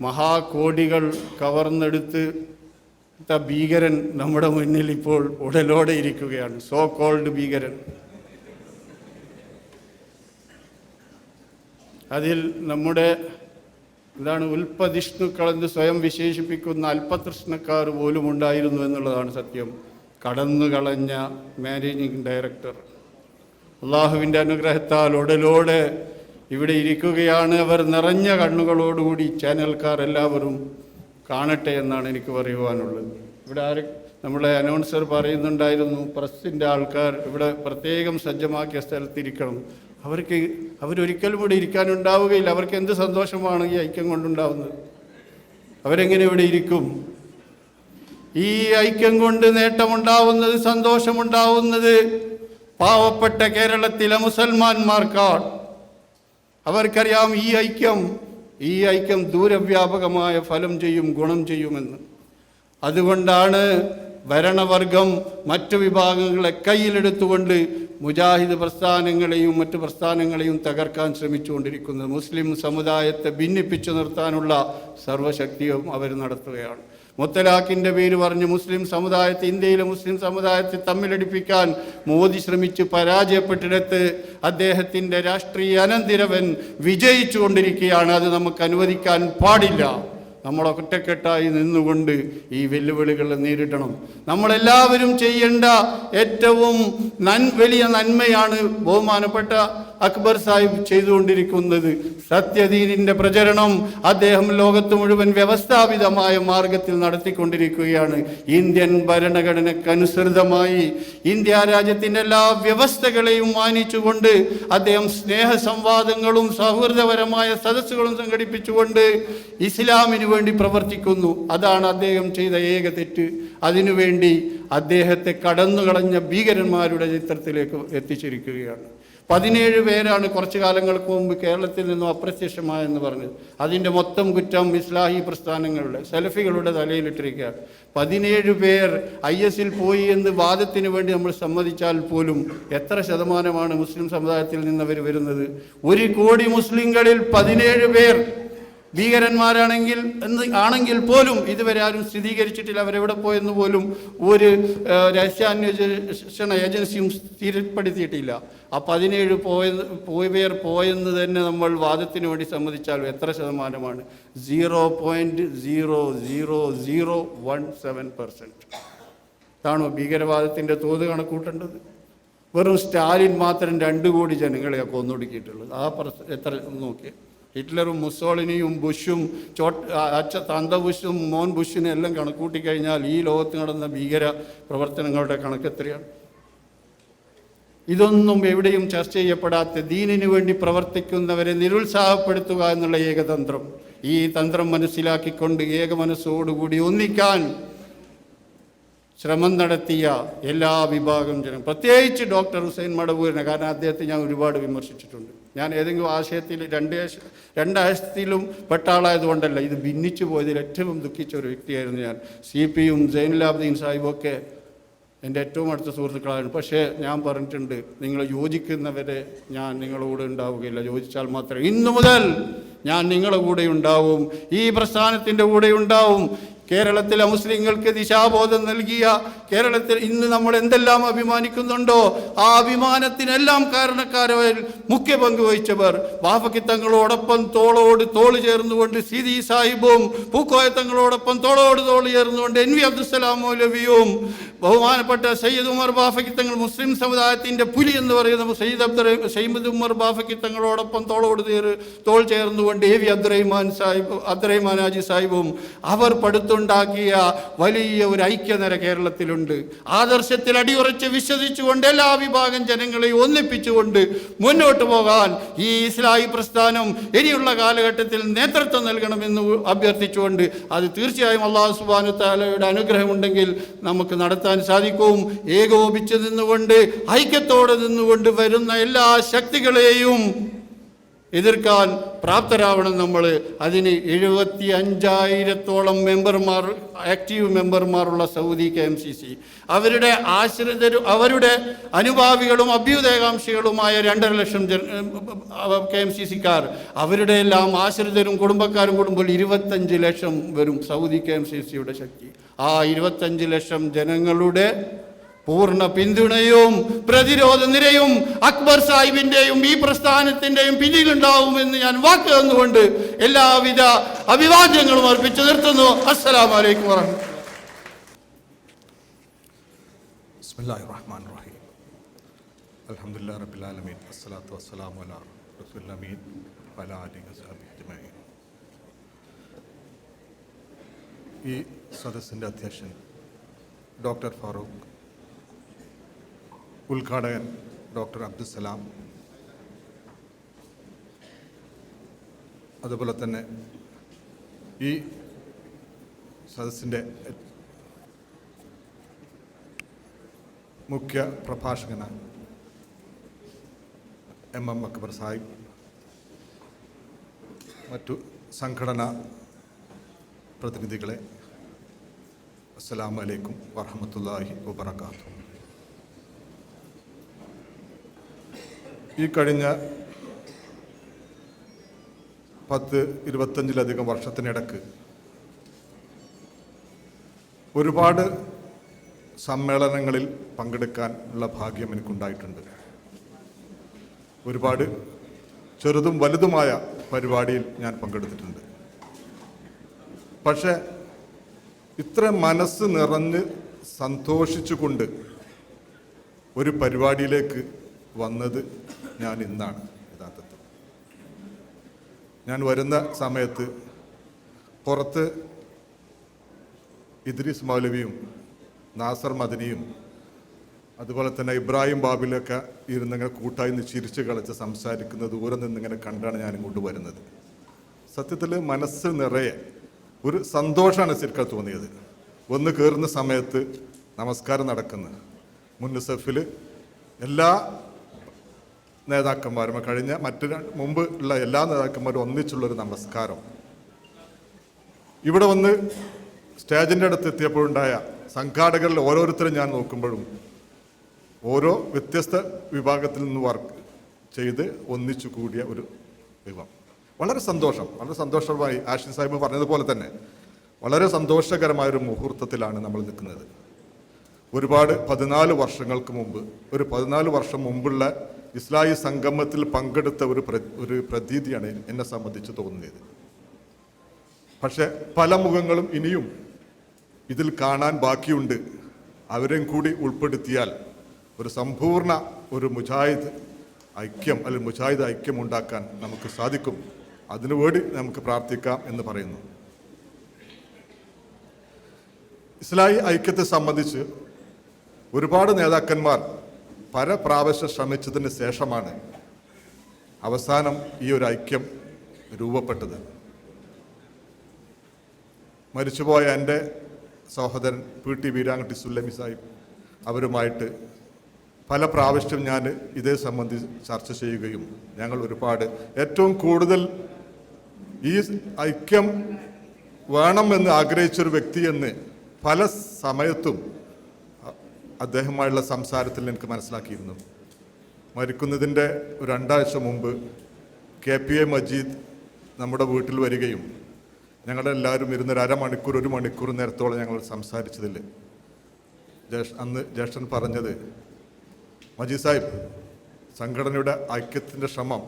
മഹാകോടികൾ കവർന്നെടുത്ത് ഭീകരൻ നമ്മുടെ മുന്നിൽ ഇപ്പോൾ ഉടലോടെ ഇരിക്കുകയാണ്. സോ കോൾഡ് ഭീകരൻ. അതിൽ നമ്മുടെ ഉൽപ്പതിഷ്ണുക്കളെന്ന് സ്വയം വിശേഷിപ്പിക്കുന്ന അല്പതൃഷ്ണക്കാർ പോലും ഉണ്ടായിരുന്നു എന്നുള്ളതാണ് സത്യം. കടന്നുകളഞ്ഞ മാനേജിംഗ് ഡയറക്ടർ അള്ളാഹുവിൻ്റെ അനുഗ്രഹത്താൽ ഉടലോടെ ഇവിടെ ഇരിക്കുകയാണ്. അവർ നിറഞ്ഞ കണ്ണുകളോടുകൂടി ചാനൽക്കാർ എല്ലാവരും കാണട്ടെ എന്നാണ് എനിക്ക് പറയുവാനുള്ളത്. ഇവിടെ നമ്മളെ അനൗൺസർ പറയുന്നുണ്ടായിരുന്നു, പ്രസിൻ്റെ ആൾക്കാർ ഇവിടെ പ്രത്യേകം സജ്ജമാക്കിയ സ്ഥലത്തിരിക്കണം. അവരൊരിക്കലും ഇവിടെ ഇരിക്കാനുണ്ടാവുകയില്ല. അവർക്ക് എന്ത് സന്തോഷമാണ് ഈ ഐക്യം കൊണ്ടുണ്ടാവുന്നത്? അവരെങ്ങനെ ഇവിടെ ഇരിക്കും? ഈ ഐക്യം കൊണ്ട് നേട്ടമുണ്ടാവുന്നത്, സന്തോഷമുണ്ടാവുന്നത് പാവപ്പെട്ട കേരളത്തിലെ മുസൽമാന്മാർക്കാണ്. അവർക്കറിയാം ഈ ഐക്യം ദൂരവ്യാപകമായ ഫലം ചെയ്യും, ഗുണം ചെയ്യുമെന്ന്. അതുകൊണ്ടാണ് ഭരണവർഗം മറ്റു വിഭാഗങ്ങളെ കയ്യിലെടുത്തുകൊണ്ട് മുജാഹിദ് പ്രസ്ഥാനങ്ങളെയും മറ്റു പ്രസ്ഥാനങ്ങളെയും തകർക്കാൻ ശ്രമിച്ചുകൊണ്ടിരിക്കുന്നത്. മുസ്ലിം സമുദായത്തെ ഭിന്നിപ്പിച്ചു നിർത്താനുള്ള സർവശക്തിയും അവർ നടത്തുകയാണ്. മുത്തലാഖിൻ്റെ പേര് പറഞ്ഞ് മുസ്ലിം സമുദായത്തെ, ഇന്ത്യയിലെ മുസ്ലിം സമുദായത്തെ തമ്മിലടിപ്പിക്കാൻ മോദി ശ്രമിച്ച് പരാജയപ്പെട്ടിടത്ത് അദ്ദേഹത്തിൻ്റെ രാഷ്ട്രീയ അനന്തിരവൻ വിജയിച്ചു കൊണ്ടിരിക്കുകയാണ്. അത് നമുക്ക് അനുവദിക്കാൻ പാടില്ല. നമ്മൾ ഒറ്റക്കെട്ടായി നിന്നുകൊണ്ട് ഈ വെല്ലുവിളികൾ നേരിടണം. നമ്മളെല്ലാവരും ചെയ്യേണ്ട ഏറ്റവും വലിയ നന്മയാണ് ബഹുമാനപ്പെട്ട അക്ബർ സാഹിബ് ചെയ്തുകൊണ്ടിരിക്കുന്നത്. സത്യദീനിൻ്റെ പ്രചരണം അദ്ദേഹം ലോകത്ത് മുഴുവൻ വ്യവസ്ഥാപിതമായ മാർഗത്തിൽ നടത്തിക്കൊണ്ടിരിക്കുകയാണ്. ഇന്ത്യൻ ഭരണഘടനയ്ക്കനുസൃതമായി ഇന്ത്യ രാജ്യത്തിൻ്റെ എല്ലാ വ്യവസ്ഥകളെയും മാനിച്ചുകൊണ്ട് അദ്ദേഹം സ്നേഹ സംവാദങ്ങളും സൗഹൃദപരമായ സദസ്സുകളും സംഘടിപ്പിച്ചുകൊണ്ട് ഇസ്ലാമിന് വേണ്ടി പ്രവർത്തിക്കുന്നു. അതാണ് അദ്ദേഹം ചെയ്ത ഏക തെറ്റ്. അതിനുവേണ്ടി അദ്ദേഹത്തെ കടന്നുകളഞ്ഞ ഭീകരന്മാരുടെ ചിത്രത്തിലേക്ക് എത്തിച്ചിരിക്കുകയാണ്. 17 പേരാണ് കുറച്ചു കാലങ്ങൾക്ക് മുമ്പ് കേരളത്തിൽ നിന്നും അപ്രത്യക്ഷമായെന്ന് പറഞ്ഞത്. അതിൻ്റെ മൊത്തം കുറ്റം ഇസ്ലാഹി പ്രസ്ഥാനങ്ങളുടെ സലഫികളുടെ തലയിലിട്ടിരിക്കുകയാണ്. 17 പേർ IS പോയി എന്ന് വാദത്തിന് വേണ്ടി നമ്മൾ സമ്മതിച്ചാൽ പോലും എത്ര ശതമാനമാണ് മുസ്ലിം സമുദായത്തിൽ നിന്നവർ വരുന്നത്? 1 കോടി മുസ്ലിങ്ങളിൽ 17 പേർ ഭീകരന്മാരാണെങ്കിൽ പോലും ഇതുവരെ ആരും സ്ഥിരീകരിച്ചിട്ടില്ല. അവരെവിടെ പോയെന്ന് പോലും ഒരു രഹസ്യാന്വേഷണ ഏജൻസിയും സ്ഥിരപ്പെടുത്തിയിട്ടില്ല. ആ 17 പേർ പോയെന്ന് തന്നെ നമ്മൾ വാദത്തിന് വേണ്ടി സമ്മതിച്ചാൽ എത്ര ശതമാനമാണ്? 0.00017%. ഇതാണോ ഭീകരവാദത്തിൻ്റെ തോത് കണക്കൂട്ടേണ്ടത്? വെറും സ്റ്റാലിൻ മാത്രം 2 കോടി ജനങ്ങളെയാണ് കൊന്നൊടുക്കിയിട്ടുള്ളത്. എത്ര നോക്കിയേ. ഹിറ്റ്ലറും മുസോളിനിയും ബുഷും തന്ത ബുഷും മോൻ ബുഷിനും എല്ലാം കണക്കൂട്ടിക്കഴിഞ്ഞാൽ ഈ ലോകത്ത് നടന്ന ഭീകര പ്രവർത്തനങ്ങളുടെ കണക്കെത്രയാണ്? ഇതൊന്നും എവിടെയും ചർച്ച ചെയ്യപ്പെടാത്ത ദീനിനു വേണ്ടി പ്രവർത്തിക്കുന്നവരെ നിരുത്സാഹപ്പെടുത്തുക എന്നുള്ള ഏകതന്ത്രം, ഈ തന്ത്രം മനസ്സിലാക്കിക്കൊണ്ട് ഏക മനസ്സോടുകൂടി ഒന്നിക്കാൻ ശ്രമം നടത്തിയ എല്ലാ വിഭാഗം ജനം, പ്രത്യേകിച്ച് ഡോക്ടർ ഹുസൈൻ മടവൂരിനെ, കാരണം അദ്ദേഹത്തെ ഞാൻ ഒരുപാട് വിമർശിച്ചിട്ടുണ്ട്. ഞാൻ ഏതെങ്കിലും ആശയത്തിൽ രണ്ടാശയത്തിലും പെട്ട ആളായതുകൊണ്ടല്ല, ഇത് ഭിന്നിച്ചു പോയതിൽ ഏറ്റവും ദുഃഖിച്ച ഒരു വ്യക്തിയായിരുന്നു ഞാൻ. CP-യും സൈനുലാബ്ദീൻ സാഹിബൊക്കെ എൻ്റെ ഏറ്റവും അടുത്ത സുഹൃത്തുക്കളാണ്. പക്ഷേ ഞാൻ പറഞ്ഞിട്ടുണ്ട്, നിങ്ങൾ യോജിക്കുന്നവരെ ഞാൻ നിങ്ങളുടെ കൂടെ ഉണ്ടാവുകയില്ല, യോജിച്ചാൽ മാത്രമേ. ഇന്നു മുതൽ ഞാൻ നിങ്ങളുടെ കൂടെ ഉണ്ടാവും, ഈ പ്രസ്ഥാനത്തിൻ്റെ കൂടെ ഉണ്ടാവും. കേരളത്തിലെ മുസ്ലിങ്ങൾക്ക് ദിശാബോധം നൽകിയ കേരളത്തിൽ ഇന്ന് നമ്മൾ എന്തെല്ലാം അഭിമാനിക്കുന്നുണ്ടോ ആ അഭിമാനത്തിനെല്ലാം കാരണക്കാരായ മുഖ്യ പങ്ക് വഹിച്ചവർ, ബാഫക്കി തങ്ങളോടൊപ്പം തോളോട് തോള് ചേർന്നുകൊണ്ട് സീതി സാഹിബും, പൂക്കോയ തങ്ങളോടൊപ്പം തോളോട് തോള് ചേർന്നുകൊണ്ട് NV അബ്ദുസ്സലാം മൗലവിയും, ബഹുമാനപ്പെട്ട സയ്യിദ് ഉമർ ബാഫക്കി തങ്ങൾ, മുസ്ലിം സമുദായത്തിൻ്റെ പുലി എന്ന് പറയുന്ന സയ്യിദ് ഉമർ ബാഫക്കി തങ്ങളോടൊപ്പം തോൾ ചേർന്നുകൊണ്ട് AV അബ്ദുറഹിമാൻ ഹാജി സാഹിബും അവർ പടുത്തുണ്ടാക്കിയ വലിയ ഒരു ഐക്യനിര കേരളത്തിലുണ്ട്. ആദർശത്തിൽ അടിയുറച്ച് വിശ്വസിച്ചുകൊണ്ട് എല്ലാ വിഭാഗം ജനങ്ങളെയും ഒന്നിപ്പിച്ചുകൊണ്ട് മുന്നോട്ട് പോകാൻ ഈ ഇസ്ലാഹി പ്രസ്ഥാനം ഇനിയുള്ള കാലഘട്ടത്തിൽ നേതൃത്വം നൽകണമെന്ന് അഭ്യർത്ഥിച്ചുകൊണ്ട്, അത് തീർച്ചയായും അല്ലാഹു സുബ്ഹാനഹു വ തആലയുടെ അനുഗ്രഹമുണ്ടെങ്കിൽ നമുക്ക് നടത്താൻ സാധിക്കും. ഏകോപിച്ച് നിന്നുകൊണ്ട് ഐക്യത്തോടെ നിന്നുകൊണ്ട് വരുന്ന എല്ലാ ശക്തികളെയും എതിർക്കാൻ പ്രാപ്തരാവണം നമ്മൾ. അതിന് 75,000-ഓളം മെമ്പർമാർ, ആക്റ്റീവ് മെമ്പർമാരുള്ള സൗദി KMCC, അവരുടെ ആശ്രിതരും അവരുടെ അനുഭാവികളും അഭ്യുദയകാംക്ഷികളുമായ 2.5 ലക്ഷം KMCC-ക്കാർ, അവരുടെ എല്ലാം ആശ്രിതരും കുടുംബക്കാരും കൂടുമ്പോൾ 25 ലക്ഷം വരും സൗദി KMCC-യുടെ ശക്തി. ആ 25 ലക്ഷം ജനങ്ങളുടെ പൂർണ്ണ പിന്തുണയും പ്രതിരോധ നിരയും അക്ബർ സാഹിബിൻ്റെയും ഈ പ്രസ്ഥാനത്തിൻ്റെയും പിന്നിലുണ്ടാവുമെന്ന് ഞാൻ വാക്ക് തന്നുകൊണ്ട് എല്ലാവിധ അഭിവാദ്യങ്ങളും അർപ്പിച്ചു നിർത്തുന്നു. അസ്സലാമു അലൈക്കും വറഹ്മത്തുള്ളാഹി. ബിസ്മില്ലാഹിർ റഹ്മാനിർ റഹീം. അൽഹംദുലില്ലാഹി റബ്ബിൽ ആലമീൻ. വസ്സലാത്തു വസ്സലാമു അലാ റസൂലിൽ അമീൻ വഅലാ ആലിഹി വസഹ്ബിഹി അജ്മഈൻ. ഈ സദസ്സിൻ്റെ അധ്യക്ഷൻ ഡോക്ടർ ഫാറൂഖ്, ഉദ്ഘാടകൻ ഡോക്ടർ അബ്ദുസ്സലാം, അതുപോലെ തന്നെ ഈ സദസ്സിൻ്റെ മുഖ്യ പ്രഭാഷകനാണ് MM അക്ബർ സാഹിബ്, മറ്റു സംഘടനാ പ്രതിനിധികളെ, അസ്സലാമു അലൈക്കും വറഹ്മത്തുള്ളാഹി വബറകാതുഹു. ഈ കഴിഞ്ഞ 10-25 വർഷത്തിനിടക്ക് ഒരുപാട് സമ്മേളനങ്ങളിൽ പങ്കെടുക്കാനുള്ള ഭാഗ്യം എനിക്കുണ്ടായിട്ടുണ്ട്. ഒരുപാട് ചെറുതും വലുതുമായ പരിപാടിയിൽ ഞാൻ പങ്കെടുത്തിട്ടുണ്ട്. പക്ഷേ ഇത്ര മനസ്സ് നിറഞ്ഞ് സന്തോഷിച്ചുകൊണ്ട് ഒരു പരിപാടിയിലേക്ക് വന്നത് ഞാൻ ഇന്നാണ്. യഥാർത്ഥത്തിൽ ഞാൻ വരുന്ന സമയത്ത് പുറത്ത് ഇദ്രീസ് മൗലവിയും നാസർ മദനിയും അതുപോലെ തന്നെ ഇബ്രാഹിം ബാബിലൊക്കെ ഇരുന്നിങ്ങനെ കൂട്ടായി നിന്ന് ചിരിച്ച് കളിച്ച് സംസാരിക്കുന്നത് ദൂരെ നിന്നിങ്ങനെ കണ്ടാണ് ഞാൻ ഇങ്ങോട്ട് വരുന്നത്. സത്യത്തിൽ മനസ്സ് നിറയെ ഒരു സന്തോഷമാണ് ശരിക്കും തോന്നിയത്. ഒന്ന് കയറുന്ന സമയത്ത് നമസ്കാരം നടക്കുന്നു. മുൻസഫിൽ എല്ലാ നേതാക്കന്മാരും കഴിഞ്ഞ മുമ്പ് ഉള്ള എല്ലാ നേതാക്കന്മാരും ഒന്നിച്ചുള്ളൊരു നമസ്കാരം. ഇവിടെ വന്ന് സ്റ്റേജിൻ്റെ അടുത്ത് എത്തിയപ്പോഴുണ്ടായ സംഘാടകരിൽ ഓരോരുത്തരും ഞാൻ നോക്കുമ്പോഴും ഓരോ വ്യത്യസ്ത വിഭാഗത്തിൽ നിന്ന് വർക്ക് ചെയ്ത് ഒന്നിച്ചു കൂടിയ ഒരു വിഭാഗം. വളരെ സന്തോഷമായി ആഷിൻ സാഹിബ് പറഞ്ഞതുപോലെ തന്നെ വളരെ സന്തോഷകരമായൊരു മുഹൂർത്തത്തിലാണ് നമ്മൾ നിൽക്കുന്നത്. ഒരുപാട് 14 വർഷങ്ങൾക്ക് മുമ്പ്, ഒരു 14 വർഷം മുമ്പുള്ള ഇസ്ലാഹി സംഗമത്തിൽ പങ്കെടുത്ത ഒരു പ്രതീതിയാണ് എന്നെ സംബന്ധിച്ച് തോന്നിയത്. പക്ഷെ പല മുഖങ്ങളും ഇനിയും ഇതിൽ കാണാൻ ബാക്കിയുണ്ട്. അവരെയും കൂടി ഉൾപ്പെടുത്തിയാൽ ഒരു സമ്പൂർണ്ണ ഒരു മുജാഹിദ് ഐക്യം ഉണ്ടാക്കാൻ നമുക്ക് സാധിക്കും. അതിനുവേണ്ടി നമുക്ക് പ്രാർത്ഥിക്കാം എന്ന് പറയുന്നു. ഇസ്ലാഹി ഐക്യത്തെ സംബന്ധിച്ച് ഒരുപാട് നേതാക്കന്മാർ പല പ്രാവശ്യം ശ്രമിച്ചതിന് ശേഷമാണ് അവസാനം ഈ ഒരു ഐക്യം രൂപപ്പെട്ടത്. മരിച്ചുപോയ എൻ്റെ സഹോദരൻ PT വീരാങ്കട്ടി സുല്ലമി സാഹിബ് അവരുമായിട്ട് പല പ്രാവശ്യം ഞാൻ ഇതേ സംബന്ധിച്ച് ചർച്ച ചെയ്യുകയും ഞങ്ങൾ ഒരുപാട് ഏറ്റവും കൂടുതൽ ഈ ഐക്യം വേണമെന്ന് ആഗ്രഹിച്ചൊരു വ്യക്തിയെന്ന് പല സമയത്തും അദ്ദേഹവുമായുള്ള സംസാരത്തിൽ എനിക്ക് മനസ്സിലാക്കിയിരുന്നു. മരിക്കുന്നതിൻ്റെ 2 ആഴ്ച മുമ്പ് KPA മജീദ് നമ്മുടെ വീട്ടിൽ വരികയും ഞങ്ങളെല്ലാവരും ഇരുന്നൊരു അരമണിക്കൂർ 1 മണിക്കൂർ നേരത്തോളം ഞങ്ങൾ സംസാരിച്ചതിൽ അന്ന് ജ്യേഷ്ഠൻ പറഞ്ഞത്, മജീദ് സാഹിബ്, സംഘടനയുടെ ഐക്യത്തിൻ്റെ ശ്രമം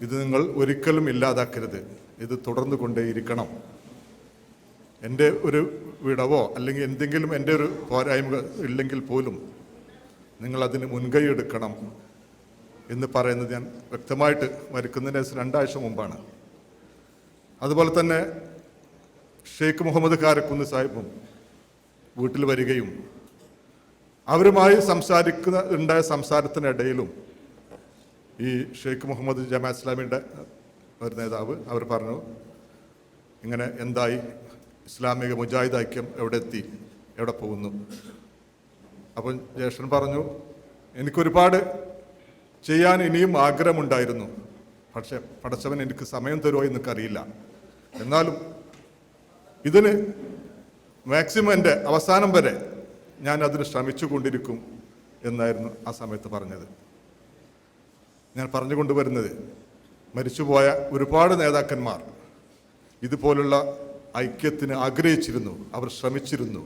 ഇത് നിങ്ങൾ ഒരിക്കലും ഇല്ലാതാക്കരുത്, ഇത് തുടർന്നു കൊണ്ടേയിരിക്കണം. എൻ്റെ ഒരു വിടവോ അല്ലെങ്കിൽ എന്തെങ്കിലും എൻ്റെ ഒരു പോരായ്മ ഇല്ലെങ്കിൽ പോലും നിങ്ങളതിന് മുൻകൈ എടുക്കണം എന്ന് പറയുന്നത് ഞാൻ വ്യക്തമായിട്ട് മരിക്കുന്നതിന് 2 ആഴ്ച മുമ്പാണ്. അതുപോലെ തന്നെ ഷെയ്ഖ് മുഹമ്മദ് കാരക്കുന്ന് സാഹിബും വീട്ടിൽ വരികയും അവരുമായി ഉണ്ടായ സംസാരത്തിനിടയിലും ഈ ഷെയ്ഖ് മുഹമ്മദ് ജമാഅത്ത് ഇസ്ലാമിയുടെ ഒരു നേതാവ് അവർ പറഞ്ഞു, ഇങ്ങനെ എന്തായി, ഇസ്ലാമിക മുജാഹിദ് ഐക്യം എവിടെ പോകുന്നു? അപ്പം ജ്യേഷ്ഠൻ പറഞ്ഞു, എനിക്കൊരുപാട് ചെയ്യാൻ ഇനിയും ആഗ്രഹമുണ്ടായിരുന്നു, പക്ഷെ പടച്ചവൻ എനിക്ക് സമയം തരുമോ എന്നൊക്കറിയില്ല. എന്നാലും ഇതിന് മാക്സിമം എൻ്റെ അവസാനം വരെ ഞാൻ അതിന് ശ്രമിച്ചു കൊണ്ടിരിക്കും എന്നായിരുന്നു ആ സമയത്ത് പറഞ്ഞത്. ഞാൻ പറഞ്ഞുകൊണ്ടുവരുന്നത്, മരിച്ചുപോയ ഒരുപാട് നേതാക്കന്മാർ ഇതുപോലുള്ള ഐക്യത്തിന് ആഗ്രഹിച്ചിരുന്നു, അവർ ശ്രമിച്ചിരുന്നു.